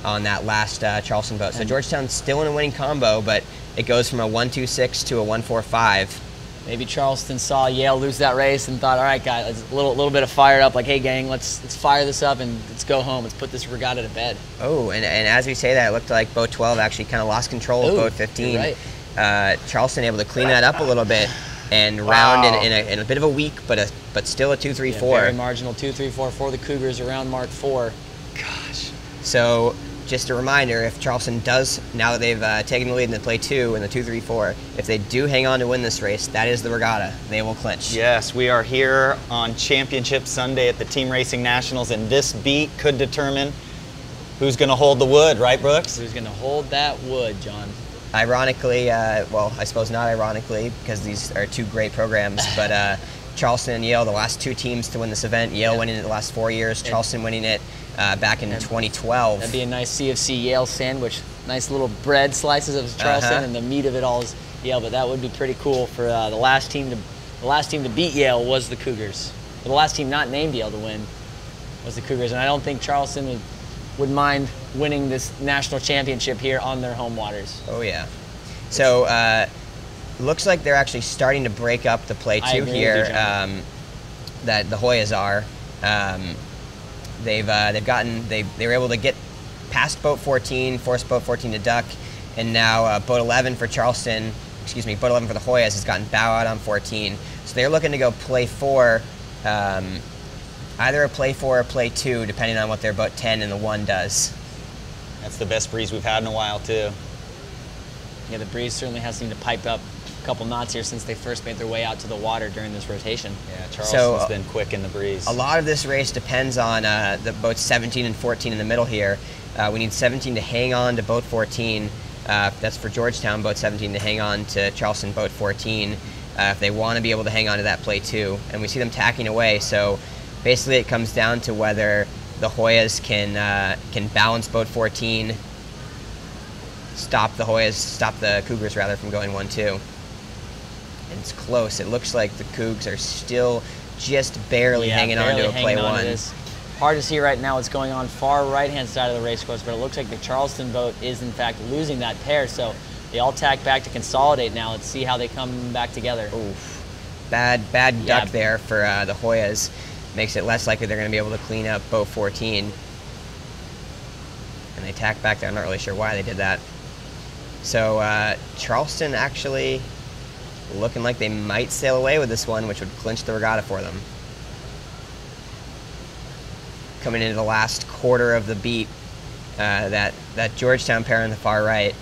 on that last Charleston boat. So Georgetown's still in a winning combo, but it goes from a 1-2-6 to a 1-4-5. Maybe Charleston saw Yale lose that race and thought, all right, guys, a little bit of fired up, like, hey, gang, let's fire this up and let's go home. Let's put this regatta to bed. Oh, and as we say that, it looked like boat 12 actually kind of lost control of boat 15. You're right. Charleston able to clean that up a little bit and round in a bit of a weak, but still a 2-3-4. Yeah, very marginal 2-3-4 for the Cougars around Mark 4. Gosh. So just a reminder, if Charleston does, now that they've taken the lead in the play 2 in the 2-3-4, if they do hang on to win this race, that is the regatta. They will clinch. Yes, we are here on Championship Sunday at the Team Racing Nationals, and this beat could determine who's going to hold the wood, right, Brooks? Who's going to hold that wood, John? Ironically, well, I suppose not ironically, because these are two great programs, but Charleston and Yale, the last two teams to win this event. Yale winning it the last 4 years, Charleston winning it back in 2012. That'd be a nice CFC Yale sandwich. Nice little bread slices of Charleston, and the meat of it all is Yale. But that would be pretty cool for the last team to beat Yale was the Cougars. But the last team not named Yale to win was the Cougars, and I don't think Charleston would mind winning this national championship here on their home waters. Oh yeah. So looks like they're actually starting to break up the play 2 here. That the Hoyas are. They were able to get past boat 14, forced boat 14 to duck, and now boat 11 for Charleston, boat 11 for the Hoyas has gotten bow out on 14. So they're looking to go play 4, either a play 4 or play 2, depending on what their boat 10 and the 1 does. That's the best breeze we've had in a while, too. Yeah, the breeze certainly has seemed to pipe up a couple knots here since they first made their way out to the water during this rotation. Yeah, Charleston's been quick in the breeze. A lot of this race depends on the boats 17 and 14 in the middle here. We need 17 to hang on to boat 14. That's for Georgetown, boat 17 to hang on to Charleston, boat 14. If they want to be able to hang on to that play 2. And we see them tacking away, so basically it comes down to whether the Hoyas can balance boat 14, stop the Cougars rather from going 1-2. And it's close. It looks like the Cougs are still just barely hanging on to a play 1. Hard to see right now what's going on far right-hand side of the race course, but it looks like the Charleston boat is in fact losing that pair, so they all tack back to consolidate now. Let's see how they come back together. Oof. Bad duck there for the Hoyas. Makes it less likely they're going to be able to clean up boat 14. And they tack back there. I'm not really sure why they did that. So Charleston actually looking like they might sail away with this one, which would clinch the regatta for them. Coming into the last quarter of the beat, that Georgetown pair on the far right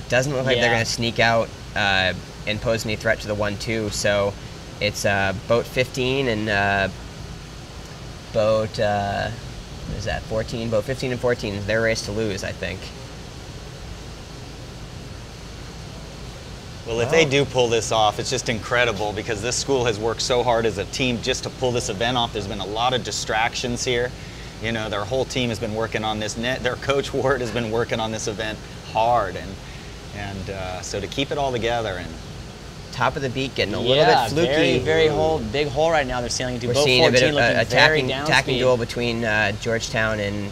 doesn't look like they're going to sneak out and pose any threat to the 1-2. So it's boat 15 and boat, what is that, 14? Boat 15 and 14 is their race to lose, I think. Well, if they do pull this off, it's just incredible because this school has worked so hard as a team just to pull this event off. There's been a lot of distractions here. You know, their whole team has been working on this. Their coach Ward has been working on this event hard, and so to keep it all together and top of the beat, getting a little bit fluky. Very big hole right now they're sailing into. We're Boat seeing 14 a bit of looking attacking duel between Georgetown and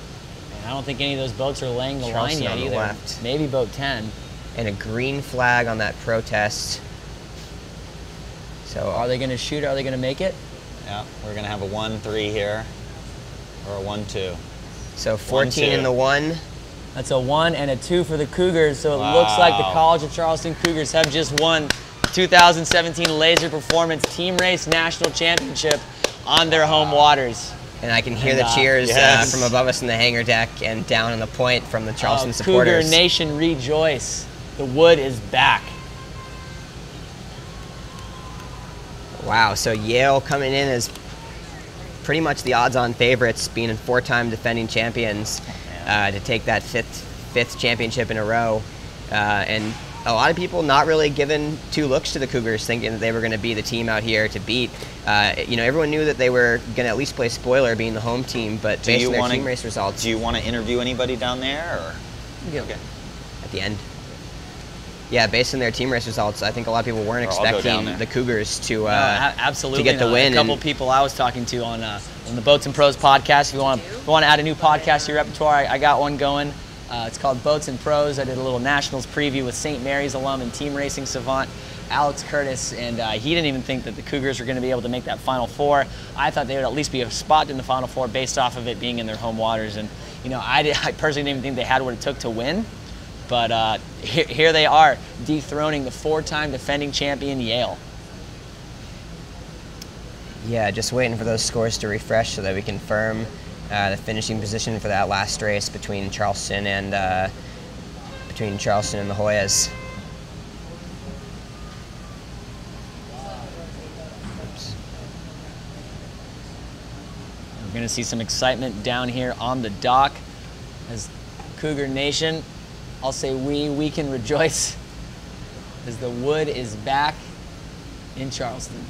I don't think any of those boats are laying the line yet on the either. left. Maybe boat 10. And a green flag on that protest. So Are they going to shoot? Are they going to make it? yeah, we're going to have a 1-3 here, or a 1-2. So 14 in the 1. That's a 1 and a 2 for the Cougars. So it looks like the College of Charleston Cougars have just won the 2017 Laser Performance Team Race National Championship on their home waters. And I can hear the cheers from above us in the hangar deck and down on the point from the Charleston supporters. Cougar Nation rejoice. The wood is back. Wow, so Yale coming in as pretty much the odds-on favorites, being 4-time defending champions, to take that fifth championship in a row. And a lot of people not really giving two looks to the Cougars, thinking that they were going to be the team out here to beat. You know, everyone knew that they were going to at least play spoiler, being the home team, but based on their team race results. Do you want to interview anybody down there, or? Yeah. Okay. At the end. Yeah, based on their team race results, I think a lot of people weren't expecting the Cougars to absolutely to get the win. A couple people I was talking to on the Boats and Pros podcast. If you want to add a new podcast to your repertoire, I got one going. It's called Boats and Pros. I did a little Nationals preview with St. Mary's alum and team racing savant Alex Curtis, and he didn't even think that the Cougars were going to be able to make that Final Four. I thought they would at least be a spot in the Final Four based off of it being in their home waters. And you know, I personally didn't even think they had what it took to win. But here they are, dethroning the 4-time defending champion Yale. Yeah, just waiting for those scores to refresh so that we confirm the finishing position for that last race between Charleston and the Hoyas. We're going to see some excitement down here on the dock as Cougar Nation, I'll say we can rejoice as the wood is back in Charleston.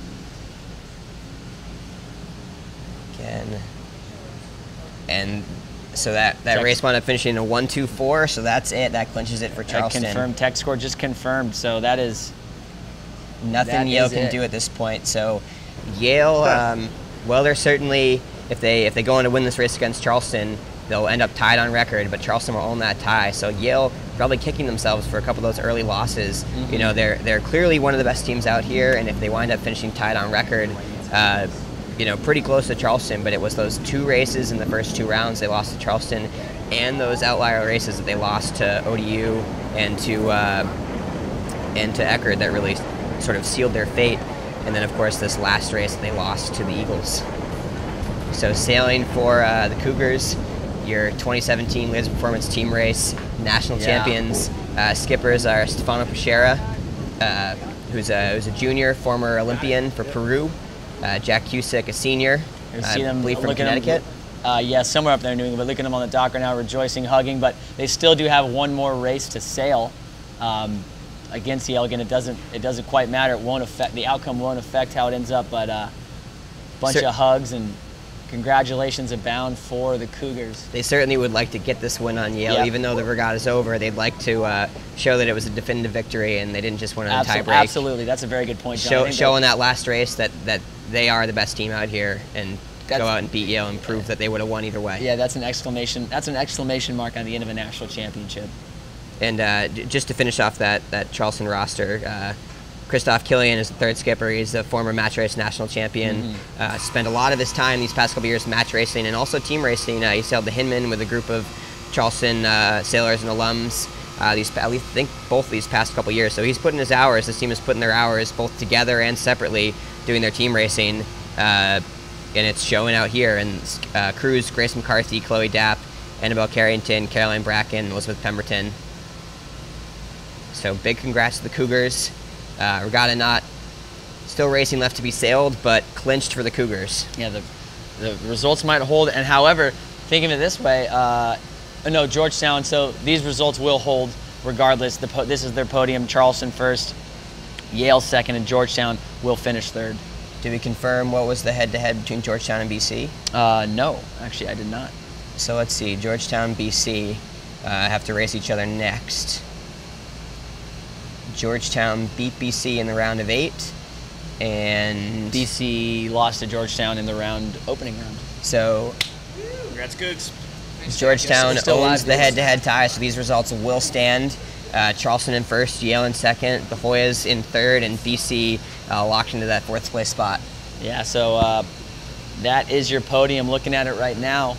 Again. And so that race wound up finishing a 1-2-4, so that's it. That clinches it for Charleston. Confirmed. Tech score just confirmed, so that is nothing Yale can do at this point. So Yale, well, they're certainly, if they go on to win this race against Charleston, they'll end up tied on record, but Charleston will own that tie. So Yale probably kicking themselves for a couple of those early losses. Mm-hmm. You know, they're clearly one of the best teams out here, and if they wind up finishing tied on record, you know, pretty close to Charleston, but it was those 2 races in the first 2 rounds they lost to Charleston, and those outlier races that they lost to ODU and to Eckerd that really sort of sealed their fate. And then, of course, this last race that they lost to the Eagles. So sailing for the Cougars, your 2017 Laser Performance Team Race national champions. Skippers are Stefano Peschiera, who's a junior, former Olympian for Peru. Jack Cusick, a senior, I believe from Connecticut. Yeah, somewhere up there in New England, but look at them on the dock right now, rejoicing, hugging, but they still do have one more race to sail against Yale. Again, it doesn't quite matter. It won't affect, the outcome won't affect how it ends up, but bunch of hugs and congratulations abound for the Cougars. They certainly would like to get this win on Yale, even though the regatta's over. They'd like to show that it was a definitive victory and they didn't just win on a tie break. Absolutely, that's a very good point, John. Showing that last race that they are the best team out here and go out and beat Yale and prove that they would have won either way. Yeah, that's an exclamation mark on the end of a national championship. And just to finish off that Charleston roster, Christoph Killian is the 3rd skipper. He's a former match race national champion. Spent a lot of his time these past couple years match racing and also team racing. He sailed the Hinman with a group of Charleston sailors and alums. At least I think both these past couple years. So he's putting his hours. This team is putting their hours both together and separately doing their team racing, and it's showing out here. And Cruz, Grace McCarthy, Chloe Dapp, Annabelle Carrington, Caroline Bracken, Elizabeth Pemberton. So big congrats to the Cougars. Regatta not still racing left to be sailed, but clinched for the Cougars. Yeah, the results might hold, and however, thinking of it this way, no, Georgetown, so these results will hold regardless. This is their podium, Charleston first, Yale second, and Georgetown will finish 3rd. Did we confirm what was the head-to-head between Georgetown and BC? No, actually I did not. So let's see, Georgetown, BC have to race each other next. Georgetown beat BC in the round of 8, and BC lost to Georgetown in the opening round. So Congrats, Cougs. Georgetown still owns alive, the Cougs. head-to-head tie, so these results will stand. Charleston in first, Yale in second, the Hoyas in third, and BC locked into that 4th place spot. Yeah, so that is your podium. Looking at it right now,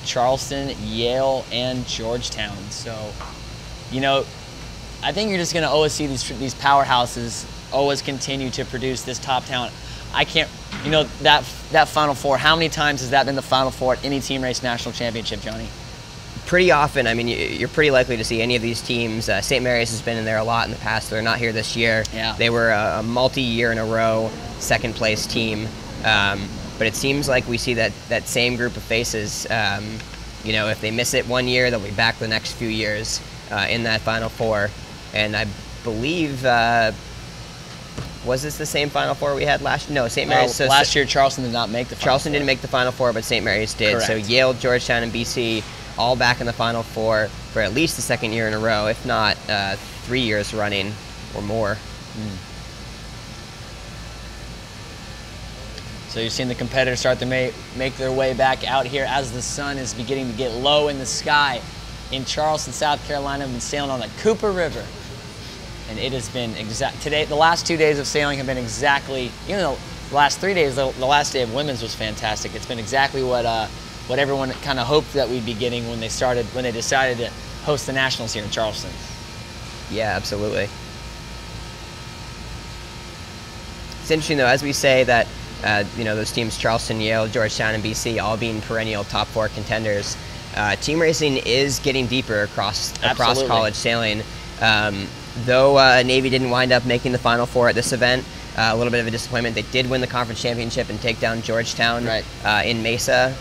Charleston, Yale, and Georgetown. So, you know, I think you're just going to always see these powerhouses always continue to produce this top talent. I can't, you know, that Final Four, how many times has that been the Final Four at any team race national championship, Johnny? Pretty often. I mean, you're pretty likely to see any of these teams. St. Mary's has been in there a lot in the past. They're not here this year. Yeah. They were a multi-year in a row second place team. But it seems like we see that same group of faces. You know, if they miss it one year, they'll be back the next few years in that Final Four. And I believe, was this the same Final Four we had last year? No, St. Mary's. So last year, Charleston did not make the Final Charleston Four. didn't make the Final Four, but St. Mary's did. Correct. So Yale, Georgetown, and BC all back in the Final Four for at least the second year in a row, if not 3 years running or more. So you've seen the competitors start to make their way back out here as the sun is beginning to get low in the sky. In Charleston, South Carolina, we've been sailing on the Cooper River. And it has been today, the last 2 days of sailing have been exactly, you know, the last 3 days, the last day of women's was fantastic. It's been exactly what everyone kind of hoped that we'd be getting when they decided to host the Nationals here in Charleston. Yeah, absolutely. It's interesting, though, as we say that, you know, those teams, Charleston, Yale, Georgetown, and BC, all being perennial top 4 contenders, team racing is getting deeper across Absolutely. college sailing. Though Navy didn't wind up making the Final Four at this event, a little bit of a disappointment. They did win the conference championship and take down Georgetown in Mesa.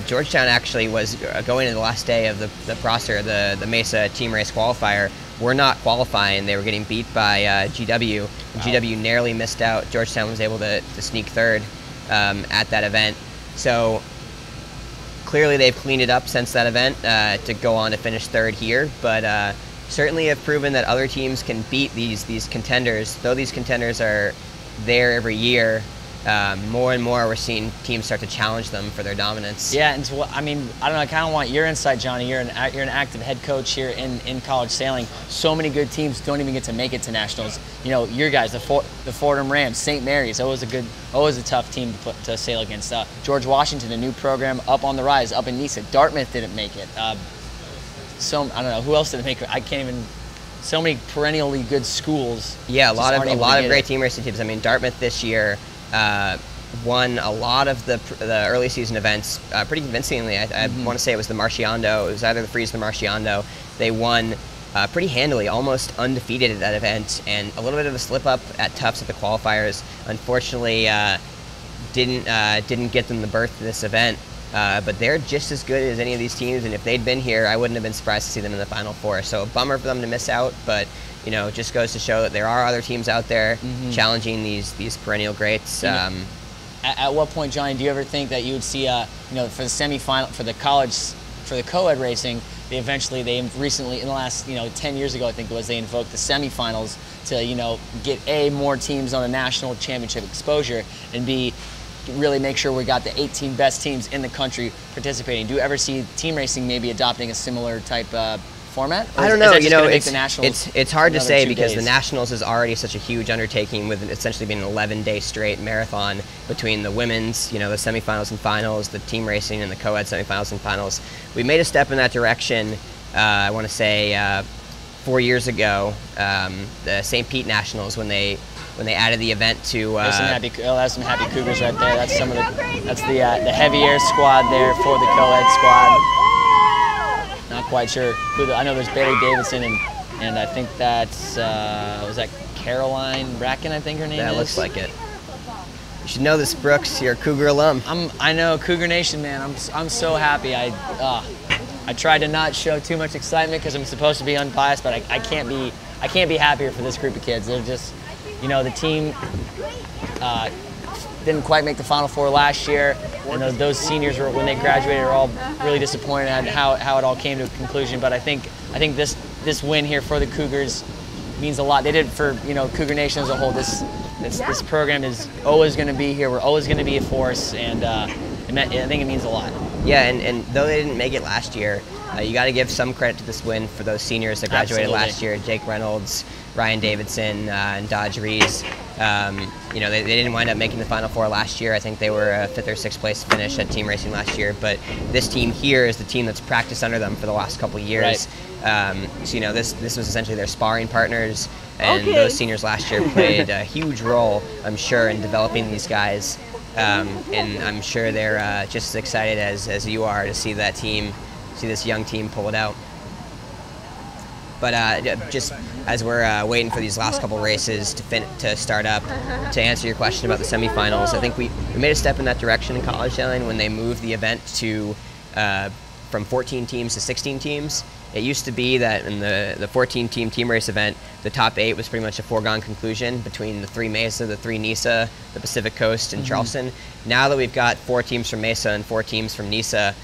Georgetown actually was going into the last day of the Prosser, the Mesa team race qualifier, were not qualifying. They were getting beat by GW. Wow. GW narrowly missed out. Georgetown was able to sneak third at that event. So clearly they've cleaned it up since that event to go on to finish third here, but certainly have proven that other teams can beat these contenders. Though these contenders are there every year, more and more we're seeing teams start to challenge them for their dominance. Yeah, and so, I mean, I don't know, I kind of want your insight, Johnny. You're an active head coach here in college sailing. So many good teams don't even get to make it to nationals. You know, your guys, the Fordham Rams, St. Mary's, always a tough team to sail against. George Washington, a new program up on the rise, up in Nisa. Dartmouth didn't make it. I don't know who else didn't make it. I can't even. So many perennially good schools. Yeah, a lot of great team racing teams. I mean, Dartmouth this year won a lot of the early season events pretty convincingly. I want to say it was the Marciando. It was either the Freeze or the Marciando. They won pretty handily, almost undefeated at that event, and a little bit of a slip up at Tufts at the qualifiers. Unfortunately, didn't get them the berth to this event. But they're just as good as any of these teams, and if they'd been here, I wouldn't have been surprised to see them in the Final Four. So a bummer for them to miss out, but you know, just goes to show that there are other teams out there challenging these perennial greats. At what point, Johnny, do you ever think that you would see, you know, for the semifinal, for the co-ed racing, they recently, in the last, 10 years ago, I think it was, they invoked the semifinals to, get more teams on a national championship exposure, and really make sure we got the 18 best teams in the country participating. Do you ever see team racing maybe adopting a similar type format? I don't know. It's hard to say because the Nationals is already such a huge undertaking, with essentially being an 11-day straight marathon between the women's, the semifinals and finals, the team racing, and the co-ed semifinals and finals. We made a step in that direction. I want to say 4 years ago, the St. Pete Nationals, when they added the event to. That's some happy Cougars right there. That's the heavy air squad there for the co-ed squad. Not quite sure who. I know there's Bailey Davidson and I think that's was that Caroline Bracken, I think her name is. That looks like it. You should know this, Brooks. You're a Cougar alum. I know, Cougar Nation, man. I'm so happy. I tried to not show too much excitement because I'm supposed to be unbiased, but I can't be happier for this group of kids. They're just, the team didn't quite make the Final Four last year, and those seniors were, when they graduated, were all really disappointed at how it all came to a conclusion. But I think this win here for the Cougars means a lot. They did for Cougar Nation as a whole. This program is always going to be here. We're always going to be a force, and I think it means a lot. Yeah, and though they didn't make it last year, you got to give some credit to this win for those seniors that graduated last year. Jake Reynolds, Ryan Davidson, and Dodge Rees. They didn't wind up making the Final Four last year. I think they were a 5th or 6th place finish at team racing last year. But this team here is the team that's practiced under them for the last couple of years. Right. This was essentially their sparring partners, and those seniors last year played a huge role, I'm sure, in developing these guys. And I'm sure they're just as excited as you are to see this young team pull it out. But just as we're waiting for these last couple races to start up, to answer your question about the semifinals, I think we made a step in that direction in College Sailing when they moved the event to from 14 teams to 16 teams. It used to be that in the 14-team team race event, the top 8 was pretty much a foregone conclusion between the 3 Mesa, the 3 NISA, the Pacific Coast, and Charleston. Now that we've got 4 teams from Mesa and 4 teams from NISA,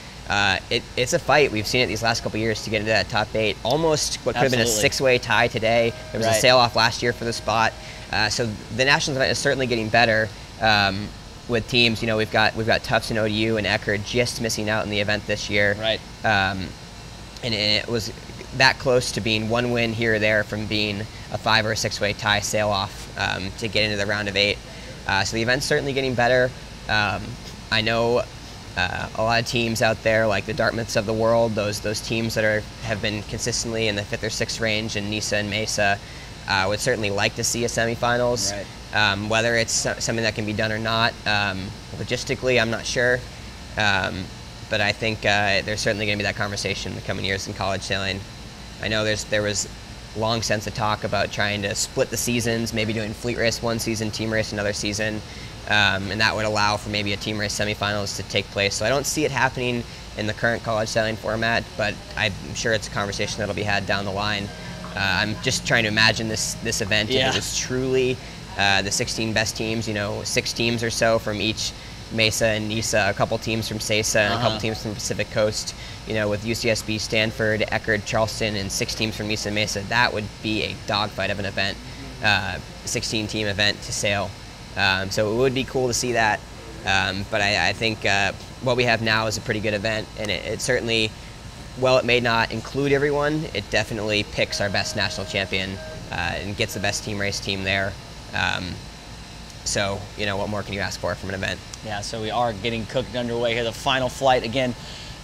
it's a fight. We've seen it these last couple of years to get into that top 8. Almost what could have been a 6-way tie today. There was a sail-off last year for the spot. So the Nationals event is certainly getting better with teams. We've got Tufts and ODU and Eckerd just missing out in the event this year. Right. And it was that close to being 1 win here or there from being a 5 or a 6-way tie sail-off to get into the round of 8. So the event's certainly getting better. I know a lot of teams out there, like the Dartmouths of the world, those teams that have been consistently in the 5th or 6th range in NISA and Mesa, would certainly like to see a semifinals. Right. Whether it's something that can be done or not, logistically, I'm not sure. But I think there's certainly going to be that conversation in the coming years in College Sailing. I know there was long sense of talk about trying to split the seasons, maybe doing fleet race one season, team race another season, and that would allow for maybe a team race semifinals to take place. So I don't see it happening in the current College Sailing format, but I'm sure it's a conversation that'll be had down the line. I'm just trying to imagine this event if it was truly the 16 best teams, 6 teams or so from each Mesa and NISA, a couple teams from SESA, and a couple teams from Pacific Coast, with UCSB, Stanford, Eckerd, Charleston, and 6 teams from NISA and Mesa. That would be a dogfight of an event, 16-team event to sail. So it would be cool to see that. But I think what we have now is a pretty good event, and it certainly, while it may not include everyone, it definitely picks our best national champion and gets the best team race team there. So, what more can you ask for from an event? Yeah, so we are getting cooked underway here. The final flight, again,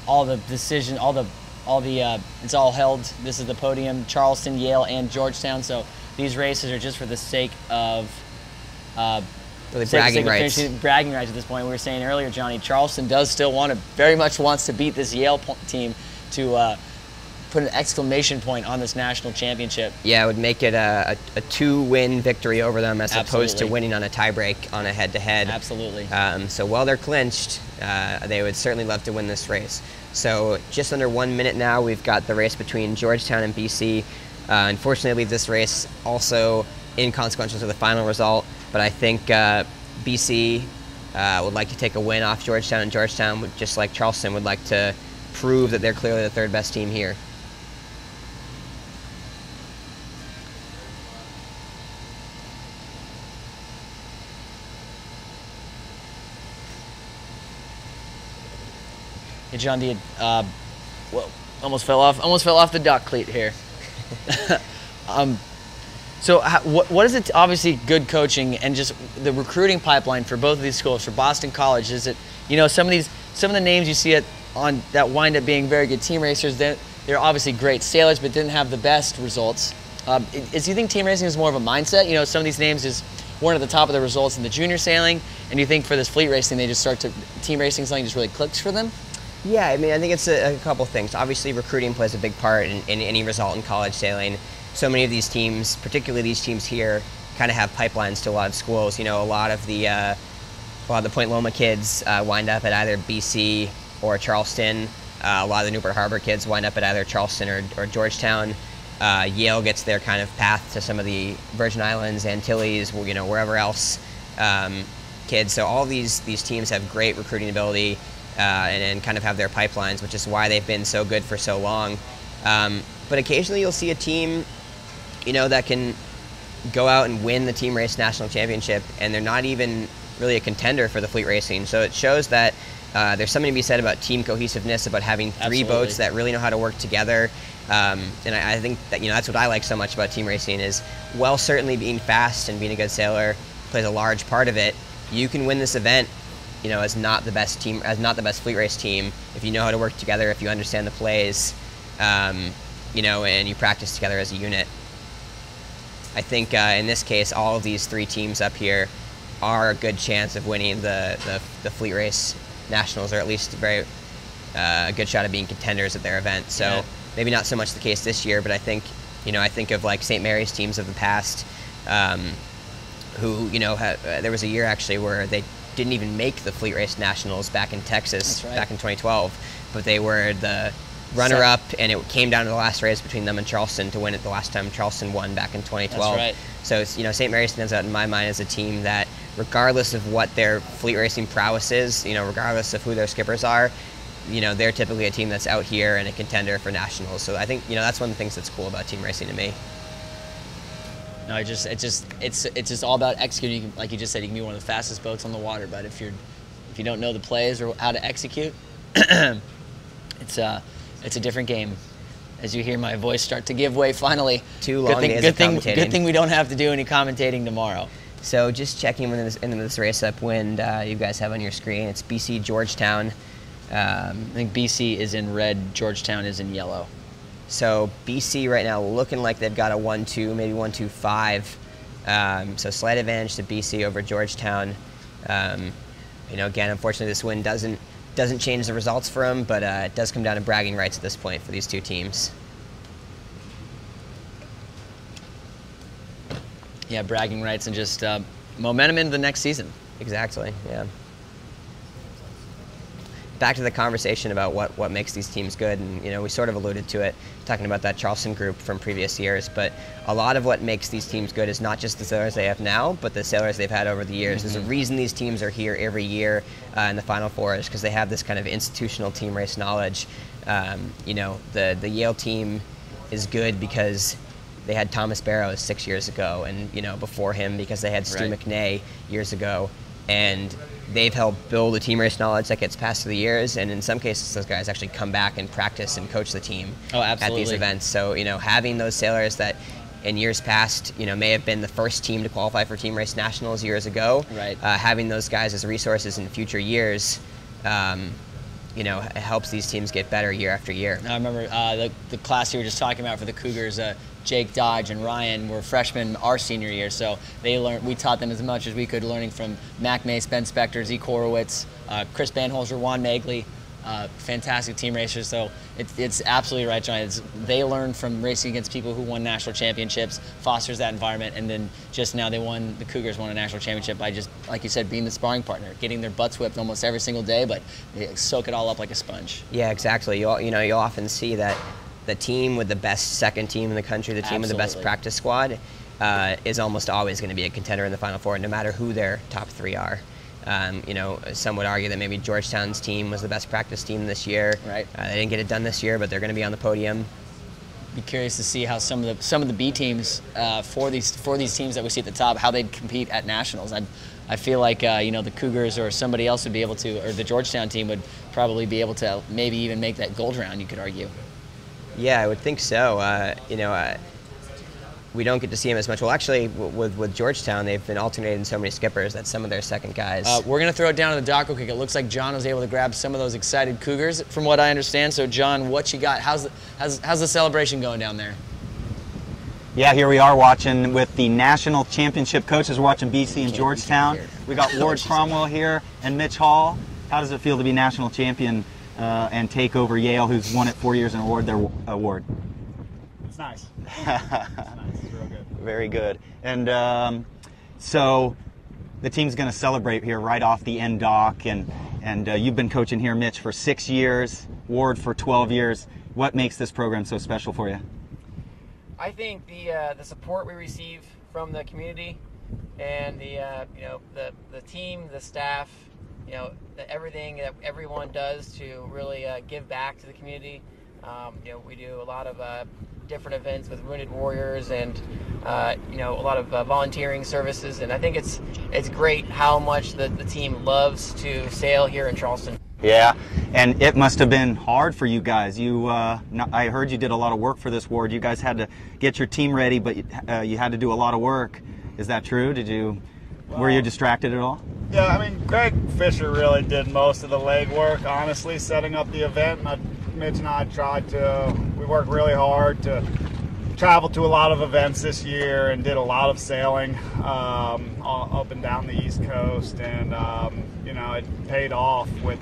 all the decision, it's all held. This is the podium, Charleston, Yale, and Georgetown. So these races are just for the sake of bragging rights. Bragging rights at this point. We were saying earlier, Johnny, Charleston does still very much wants to beat this Yale team to put an exclamation point on this national championship. Yeah, it would make it a 2-win victory over them as opposed to winning on a tiebreak on a head-to-head. Absolutely. So while they're clinched, they would certainly love to win this race. So just under 1 minute now, we've got the race between Georgetown and BC. Unfortunately, I believe this race also inconsequential to the final result, but I think BC would like to take a win off Georgetown, and Georgetown, just like Charleston, would like to prove that they're clearly the 3rd best team here. Hey, John D, whoa, almost fell off the dock cleat here. So what is it? Obviously, good coaching and just the recruiting pipeline for both of these schools. For Boston College, is it some of the names you see on that wind up being very good team racers? They're obviously great sailors, but didn't have the best results. Do you think team racing is more of a mindset? Some of these names just weren't at the top of the results in the junior sailing, and do you think for this fleet racing they just start to team racing something just really clicks for them? Yeah, I think it's a couple things. Obviously, recruiting plays a big part in any result in college sailing. So many of these teams, particularly these teams here, kind of have pipelines to a lot of schools. A lot of the Point Loma kids wind up at either BC or Charleston. A lot of the Newport Harbor kids wind up at either Charleston or Georgetown. Yale gets their kind of path to some of the Virgin Islands, Antilles, wherever else can kids. So all these teams have great recruiting ability and kind of have their pipelines, which is why they've been so good for so long. But occasionally you'll see a team, that can go out and win the team race national championship, and they're not even really a contender for the fleet racing. So it shows that there's something to be said about team cohesiveness, about having three boats that really know how to work together. And I think that that's what I like so much about team racing is, while certainly being fast and being a good sailor plays a large part of it, you can win this event, as not the best fleet race team, if you know how to work together, if you understand the plays, and you practice together as a unit. I think in this case, all of these three teams up here are a good chance of winning the fleet race nationals, or at least a good shot of being contenders at their event. So maybe not so much the case this year, but I think of like St. Mary's teams of the past, who there was a year actually where they didn't even make the fleet race nationals back in Texas back in 2012, but they were the runner-up, and it came down to the last race between them and Charleston to win it the last time Charleston won back in 2012. That's right. So St. Mary's stands out in my mind as a team that, regardless of what their fleet racing prowess is, regardless of who their skippers are, they're typically a team that's out here and a contender for nationals. So I think that's one of the things that's cool about team racing to me. No, it's just all about executing. Like you just said, you can be one of the fastest boats on the water, but if you don't know the plays or how to execute, it's a different game. As you hear my voice start to give way finally. 2 long days of commentating. Good thing we don't have to do any commentating tomorrow. So just checking into this race up wind you guys have on your screen. It's BC Georgetown. I think BC is in red, Georgetown is in yellow. So BC right now looking like they've got a 1-2, maybe 1-2-5. So slight advantage to BC over Georgetown. Again, unfortunately this wind doesn't change the results for them, but it does come down to bragging rights at this point for these two teams. Yeah, bragging rights and just momentum into the next season. Exactly, yeah. Back to the conversation about what makes these teams good, and we sort of alluded to it, talking about that Charleston group from previous years, but a lot of what makes these teams good is not just the sailors they have now, but the sailors they've had over the years. There's a reason these teams are here every year in the Final Four, is because they have this kind of institutional team race knowledge. The Yale team is good because they had Thomas Barrows 6 years ago, and before him because they had Stu McNay years ago, and they've helped build a team race knowledge that gets passed through the years, and in some cases those guys actually come back and practice and coach the team at these events. So having those sailors that in years past may have been the first team to qualify for team race nationals years ago, having those guys as resources in future years, it helps these teams get better year after year. I remember the class you were just talking about for the Cougars, Jake Dodge and Ryan were freshmen our senior year, so we taught them as much as we could, learning from Mac May, Ben Spector, Zeke Horowitz, Chris Banholzer, Juan Magley, fantastic team racers. So it's absolutely right, John. They learned from racing against people who won national championships, fosters that environment, and then just now the Cougars won a national championship by just, like you said, being the sparring partner, getting their butts whipped almost every single day, but they soak it all up like a sponge. Yeah, exactly. You'll often see that the team with the best second team in the country, the team with the best practice squad, is almost always going to be a contender in the Final Four, no matter who their top three are. Some would argue that maybe Georgetown's team was the best practice team this year. Right. They didn't get it done this year, but they're going to be on the podium. Be curious to see how some of the B teams for these teams that we see at the top, how they'd compete at nationals. I feel like the Cougars or somebody else would be able to, or the Georgetown team would probably be able to maybe even make that gold round, you could argue. Yeah, I would think so. We don't get to see them as much. Well, actually, with Georgetown, they've been alternating so many skippers that some of their second guys. We're going to throw it down to the dock real quick. It looks like John was able to grab some of those excited Cougars, from what I understand. So, John, what you got? How's the celebration going down there? Yeah, here we are watching with the national championship coaches. We're watching BC and Georgetown. We got Ward Cromwell here and Mitch Hall. How does it feel to be national champion and take over Yale, who's won it 4 years and award their award? It's nice. It's nice. It's real good. Very good. And so the team's going to celebrate here right off the end dock, and you've been coaching here, Mitch, for 6 years, Ward for 12 years. What makes this program so special for you? I think the support we receive from the community and the team, the staff, everything that everyone does to really give back to the community. We do a lot of different events with Wounded Warriors and a lot of volunteering services, and I think it's great how much the team loves to sail here in Charleston. Yeah, and it must have been hard for you guys. I heard you did a lot of work for this ward. You guys had to get your team ready, but you had to do a lot of work. Is that true? Were you distracted at all? Yeah, I mean, Greg Fisher really did most of the legwork, honestly, setting up the event. Mitch and I we worked really hard to travel to a lot of events this year and did a lot of sailing up and down the East Coast, and it paid off with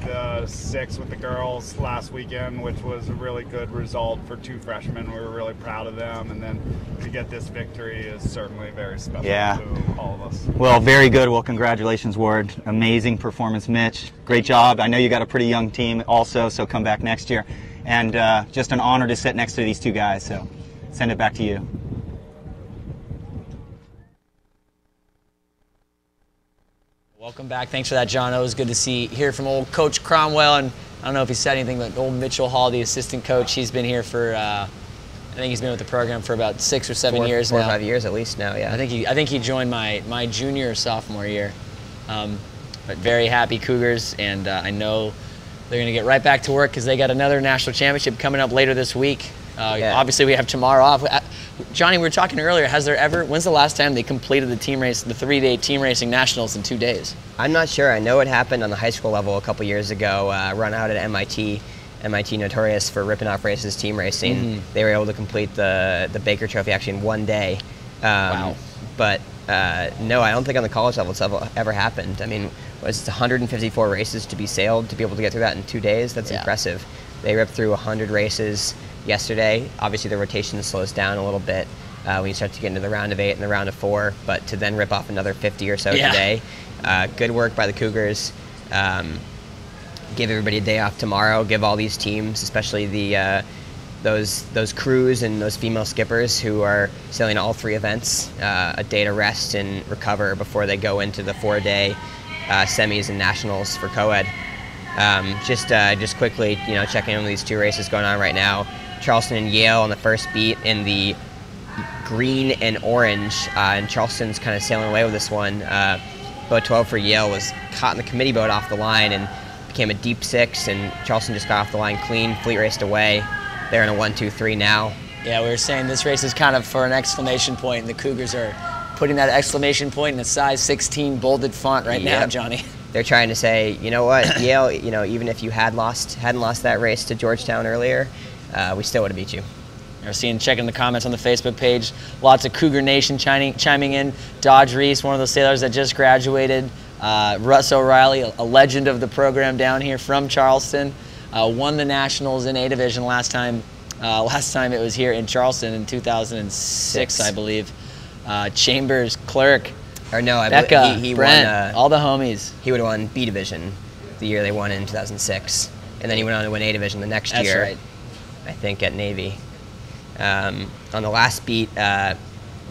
6 with the girls last weekend, which was a really good result for 2 freshmen. We were really proud of them, and then to get this victory is certainly very special to all of us. Well, very good. Well, congratulations, Ward. Amazing performance, Mitch. Great job. I know you got a pretty young team also, so come back next year. And just an honor to sit next to these 2 guys, so send it back to you. Welcome back. Thanks for that, John. It was good to hear from old Coach Cromwell, and I don't know if he said anything, but old Mitchell Hall, the assistant coach, he's been here for I think he's been with the program for about 6 or 7 years now. 4 or 5 years at least now, yeah. I think he joined my junior or sophomore year. But very happy Cougars, and I know they're going to get right back to work because they got another national championship coming up later this week. Obviously, we have tomorrow off. Johnny, we were talking earlier. When's the last time they completed the 3-day team racing nationals in 2 days? I'm not sure. I know it happened on the high school level a couple years ago. Run out at MIT. MIT notorious for ripping off races, team racing. Mm-hmm. They were able to complete the Baker Trophy actually in 1 day. Wow. But no, I don't think on the college level it's ever happened. I mean, it's 154 races to be sailed to be able to get through that in 2 days. That's impressive. They ripped through 100 races yesterday. Obviously, the rotation slows down a little bit when you start to get into the round of 8 and the round of 4, but to then rip off another 50 or so today. Good work by the Cougars. Give everybody a day off tomorrow. Give all these teams, especially those crews and those female skippers who are sailing all 3 events, a day to rest and recover before they go into the 4-day semis and nationals for co-ed. Just quickly, checking in on these 2 races going on right now. Charleston and Yale on the first beat in the green and orange, and Charleston's kind of sailing away with this one. Boat 12 for Yale was caught in the committee boat off the line and became a deep 6, and Charleston just got off the line clean. Fleet raced away. They're in a 1-2-3 now. Yeah, we were saying this race is kind of for an exclamation point, and the Cougars are putting that exclamation point in a size 16 bolded font right now, Johnny. They're trying to say, you know what, Yale, even if you hadn't lost that race to Georgetown earlier, we still would have beat you. We're checking the comments on the Facebook page. Lots of Cougar Nation chiming in. Dodge Reese, one of those sailors that just graduated. Russ O'Reilly, a legend of the program down here from Charleston, won the nationals in A Division last time. Last time it was here in Charleston in 2006, I believe. Chambers, Clerk, or no, Becca, he Brent, won. All the homies. He would have won B Division the year they won in 2006, and then he went on to win A Division the next year. That's right. I think at Navy. On the last beat,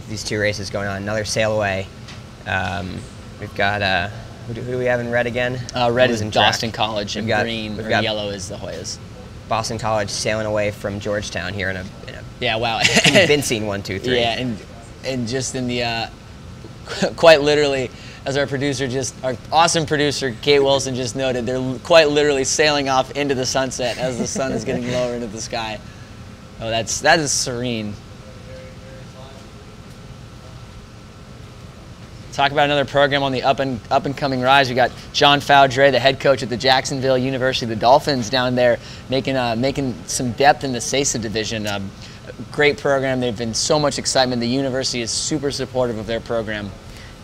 these 2 races going on, another sail away. We've got who do we have in red again? Red is in Boston College, and green or yellow is the Hoyas. Boston College sailing away from Georgetown here in a wow, convincing 1-2-3. Yeah, and just in the quite literally, as our awesome producer Kate Wilson just noted, they're quite literally sailing off into the sunset as the sun is getting lower into the sky. Oh, that is serene. Talk about another program on the up and coming rise. We got John Foudre, the head coach at the Jacksonville University, the Dolphins down there, making some depth in the SASA division. Great program. They've been so much excitement. The university is super supportive of their program.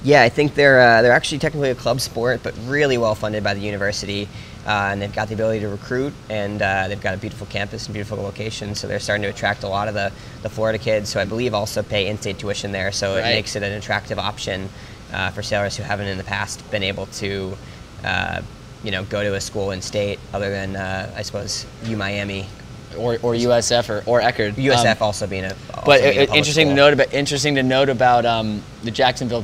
Yeah, I think they're actually technically a club sport, but really well funded by the university, and they've got the ability to recruit, and they've got a beautiful campus and beautiful location, so they're starting to attract a lot of the Florida kids, who I believe also pay in-state tuition there, so it makes it an attractive option for sailors who haven't in the past been able to go to a school in state other than I suppose UMiami. or USF or Eckerd. USF also being a. But interesting to note about the Jacksonville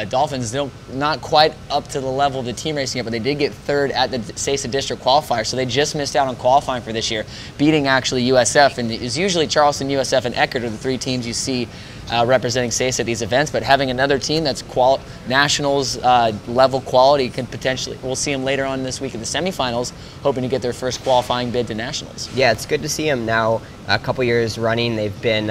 Dolphins. They're not quite up to the level of the team racing yet, but they did get third at the CESA District qualifier, so they just missed out on qualifying for this year, beating actually USF. And it's usually Charleston, USF, and Eckerd are the three teams you see representing CESA at these events. But having another team that's nationals level quality can potentially, we'll see them later on this week in the semifinals, hoping to get their first qualifying bid to nationals. Yeah, it's good to see them now. A couple years running, they've been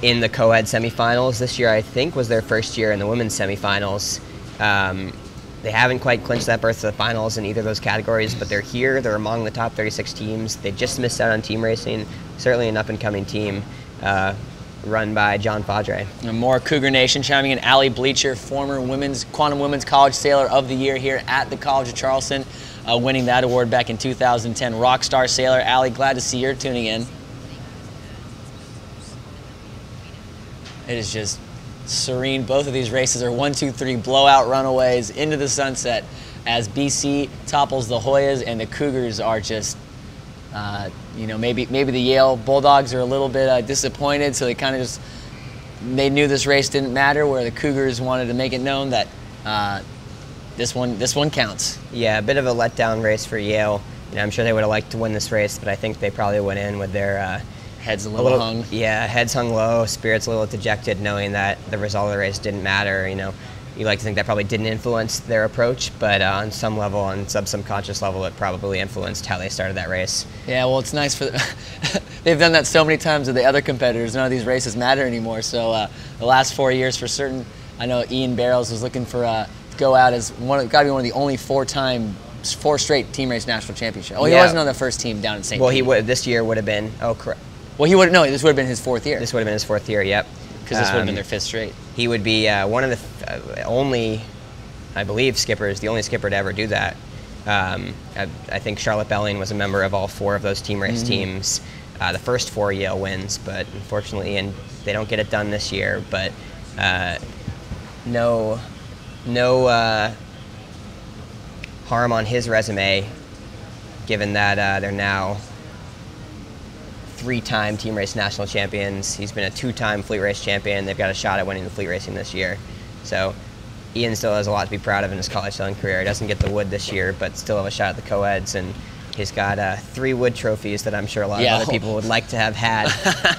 in the co-ed semifinals. This year, I think, was their first year in the women's semifinals. They haven't quite clinched that berth to the finals in either of those categories, but they're here. They're among the top 36 teams. They just missed out on team racing. Certainly an up-and-coming team run by John Fadre. And more Cougar Nation chiming in. Allie Bleacher, former Quantum Women's College Sailor of the Year here at the College of Charleston, winning that award back in 2010. Rockstar Sailor. Allie, glad to see you're tuning in. It is just serene. Both of these races are 1, 2, 3 blowout runaways into the sunset as BC topples the Hoyas, and the Cougars are just, maybe the Yale Bulldogs are a little bit disappointed, so they kind of they knew this race didn't matter, where the Cougars wanted to make it known that this one counts. Yeah, a bit of a letdown race for Yale. I'm sure they would have liked to win this race, but I think they probably went in with their heads a little hung. Yeah, heads hung low, spirits a little dejected, knowing that the result of the race didn't matter. You like to think that probably didn't influence their approach, but on some level, on some subconscious level, it probably influenced how they started that race. Yeah, well, it's nice for they've done that so many times with the other competitors. None of these races matter anymore. So the last 4 years, for certain, I know Ian Barrows was looking for to go out as got to be one of the only four straight team race national championship. Oh, he wasn't on the first team down in St. Well, he would. This year would have been. Oh, correct. Well, this would have been his fourth year. This would have been his fourth year, yep. Because this would have been their fifth straight. He would be one of the only, I believe, skippers, the only skipper to ever do that. I think Charlotte Belling was a member of all four of those team race teams. The first 4 Yale wins, but unfortunately, and they don't get it done this year. But no harm on his resume, given that they're now 3-time team race national champions. He's been a 2-time fleet race champion. They've got a shot at winning the fleet racing this year. So Ian still has a lot to be proud of in his college sailing career. He doesn't get the wood this year, but still have a shot at the co-eds, and he's got 3 wood trophies that I'm sure a lot of other people would like to have had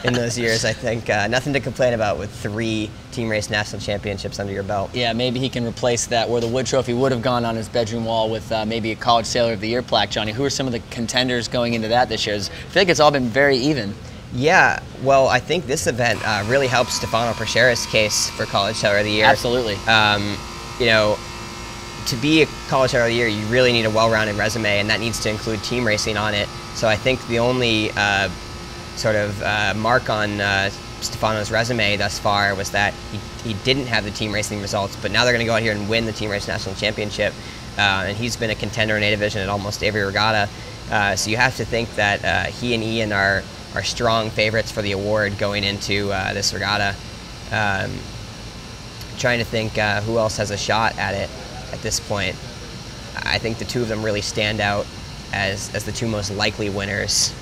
in those years. I think nothing to complain about with 3 team race national championships under your belt. Yeah, maybe he can replace that, where the wood trophy would have gone on his bedroom wall, with maybe a College Sailor of the Year plaque. Johnny, who are some of the contenders going into that this year? I feel like it's all been very even. Yeah, well, I think this event really helps Stefano Percheras' case for College Sailor of the Year. Absolutely. To be a College Sailor of the Year, you really need a well-rounded resume, and that needs to include team racing on it. So I think the only mark on Stefano's resume thus far was that he didn't have the team racing results, but now they're going to go out here and win the team race national championship. And he's been a contender in A division at almost every regatta. So you have to think that he and Ian are strong favorites for the award going into this regatta. Trying to think who else has a shot at it at this point. I think the two of them really stand out as the two most likely winners.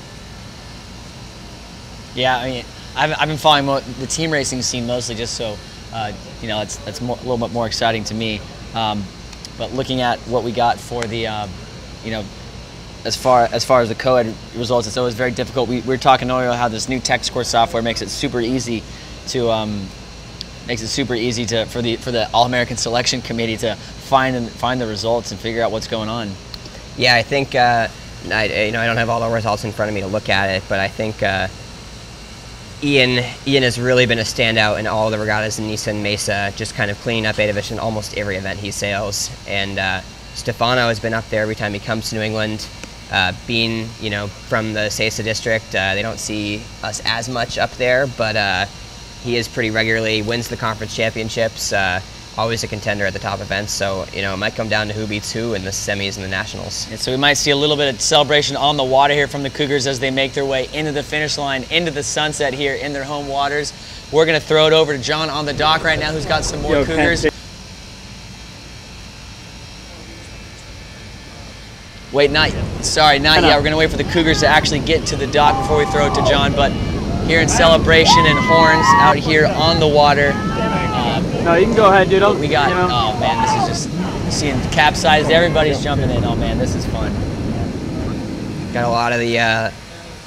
Yeah, I mean, I've been following the team racing scene mostly just so, that's a little bit more exciting to me. But looking at what we got for the, as far as the co-ed results, it's always very difficult. We were talking earlier how this new tech score software makes it super easy to for the All-American Selection Committee to find the results and figure out what's going on. Yeah, I think I don't have all the results in front of me to look at it, but I think Ian has really been a standout in all the regattas in Nissan Mesa, just kind of cleaning up A division almost every event he sails. And Stefano has been up there every time he comes to New England. Being from the CESA district, they don't see us as much up there, but he is pretty regularly, wins the conference championships, always a contender at the top events. So, it might come down to who beats who in the semis and the nationals. And so we might see a little bit of celebration on the water here from the Cougars as they make their way into the finish line, into the sunset here in their home waters. We're going to throw it over to John on the dock right now, who's got some more Cougars. Wait, not yet. We're going to wait for the Cougars to actually get to the dock before we throw it to John. But here in celebration and horns out here on the water. No, you can go ahead, dude. We got, oh man, this is just seeing capsized. Everybody's jumping in. Oh man, this is fun. Got a lot of the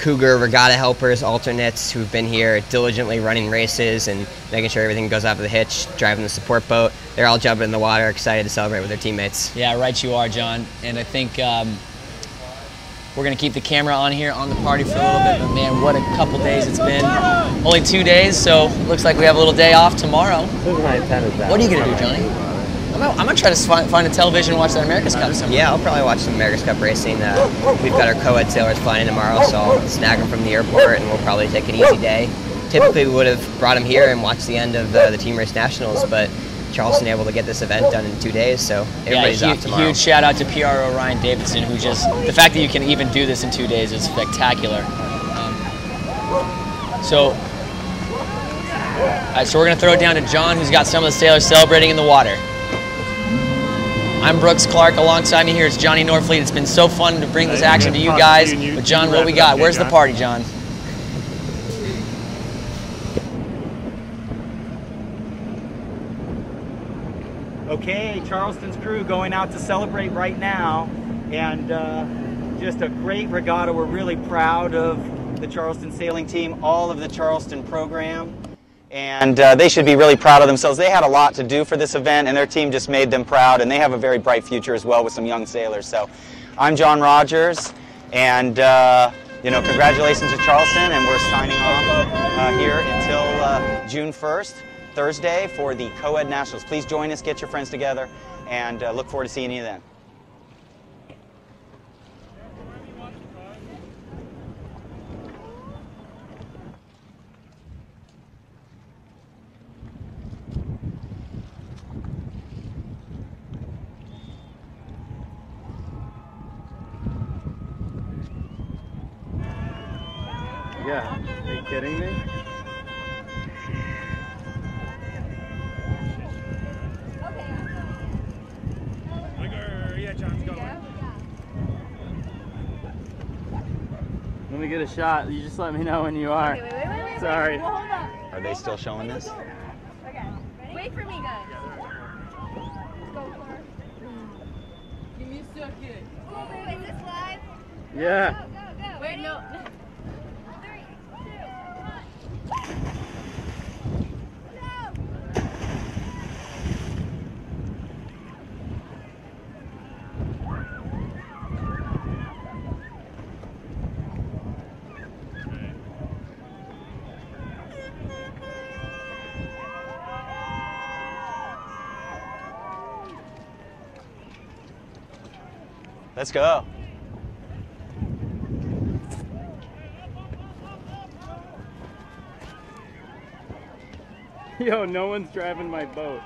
Cougar regatta helpers, alternates who've been here diligently running races and making sure everything goes off the hitch, driving the support boat. They're all jumping in the water, excited to celebrate with their teammates. Yeah, right you are, John. And I think we're going to keep the camera on here on the party for a little bit, but man, what a couple days it's been. Only 2 days, so looks like we have a little day off tomorrow. What are you going to do, Johnny? I'm going to try to find a television and watch that America's Cup somewhere. Yeah, I'll probably watch some America's Cup racing. We've got our co-ed sailors flying in tomorrow, so I'll snag them from the airport and we'll probably take an easy day. Typically, we would have brought them here and watched the end of the Team Race Nationals, but Charleston able to get this event done in 2 days, so everybody's off tomorrow. Huge shout out to PRO Ryan Davidson, who the fact that you can even do this in 2 days is spectacular. So we're going to throw it down to John, who's got some of the sailors celebrating in the water. I'm Brooks Clark. Alongside me here is Johnny Norfleet. It's been so fun to bring this action to you guys. But John, what we got? Where's the party, John? Okay, Charleston's crew going out to celebrate right now, and just a great regatta. We're really proud of the Charleston sailing team, all of the Charleston program, and they should be really proud of themselves. They had a lot to do for this event, and their team just made them proud, and they have a very bright future as well with some young sailors. So I'm John Rogers, and congratulations to Charleston, and we're signing off here until June 1st. Thursday for the Co-Ed Nationals. Please join us, get your friends together, and look forward to seeing you then. Yeah, are you kidding me? Let me get a shot. You just let me know when you are. Okay, wait. Sorry. Well, hold on. Are they still showing this? Okay. Ready? Wait for me, guys. Go, Clark. Give me a second. Wait, is this live? Yeah. Go. Wait, no. 3, 2, 1. Let's go. Yo, no one's driving my boat.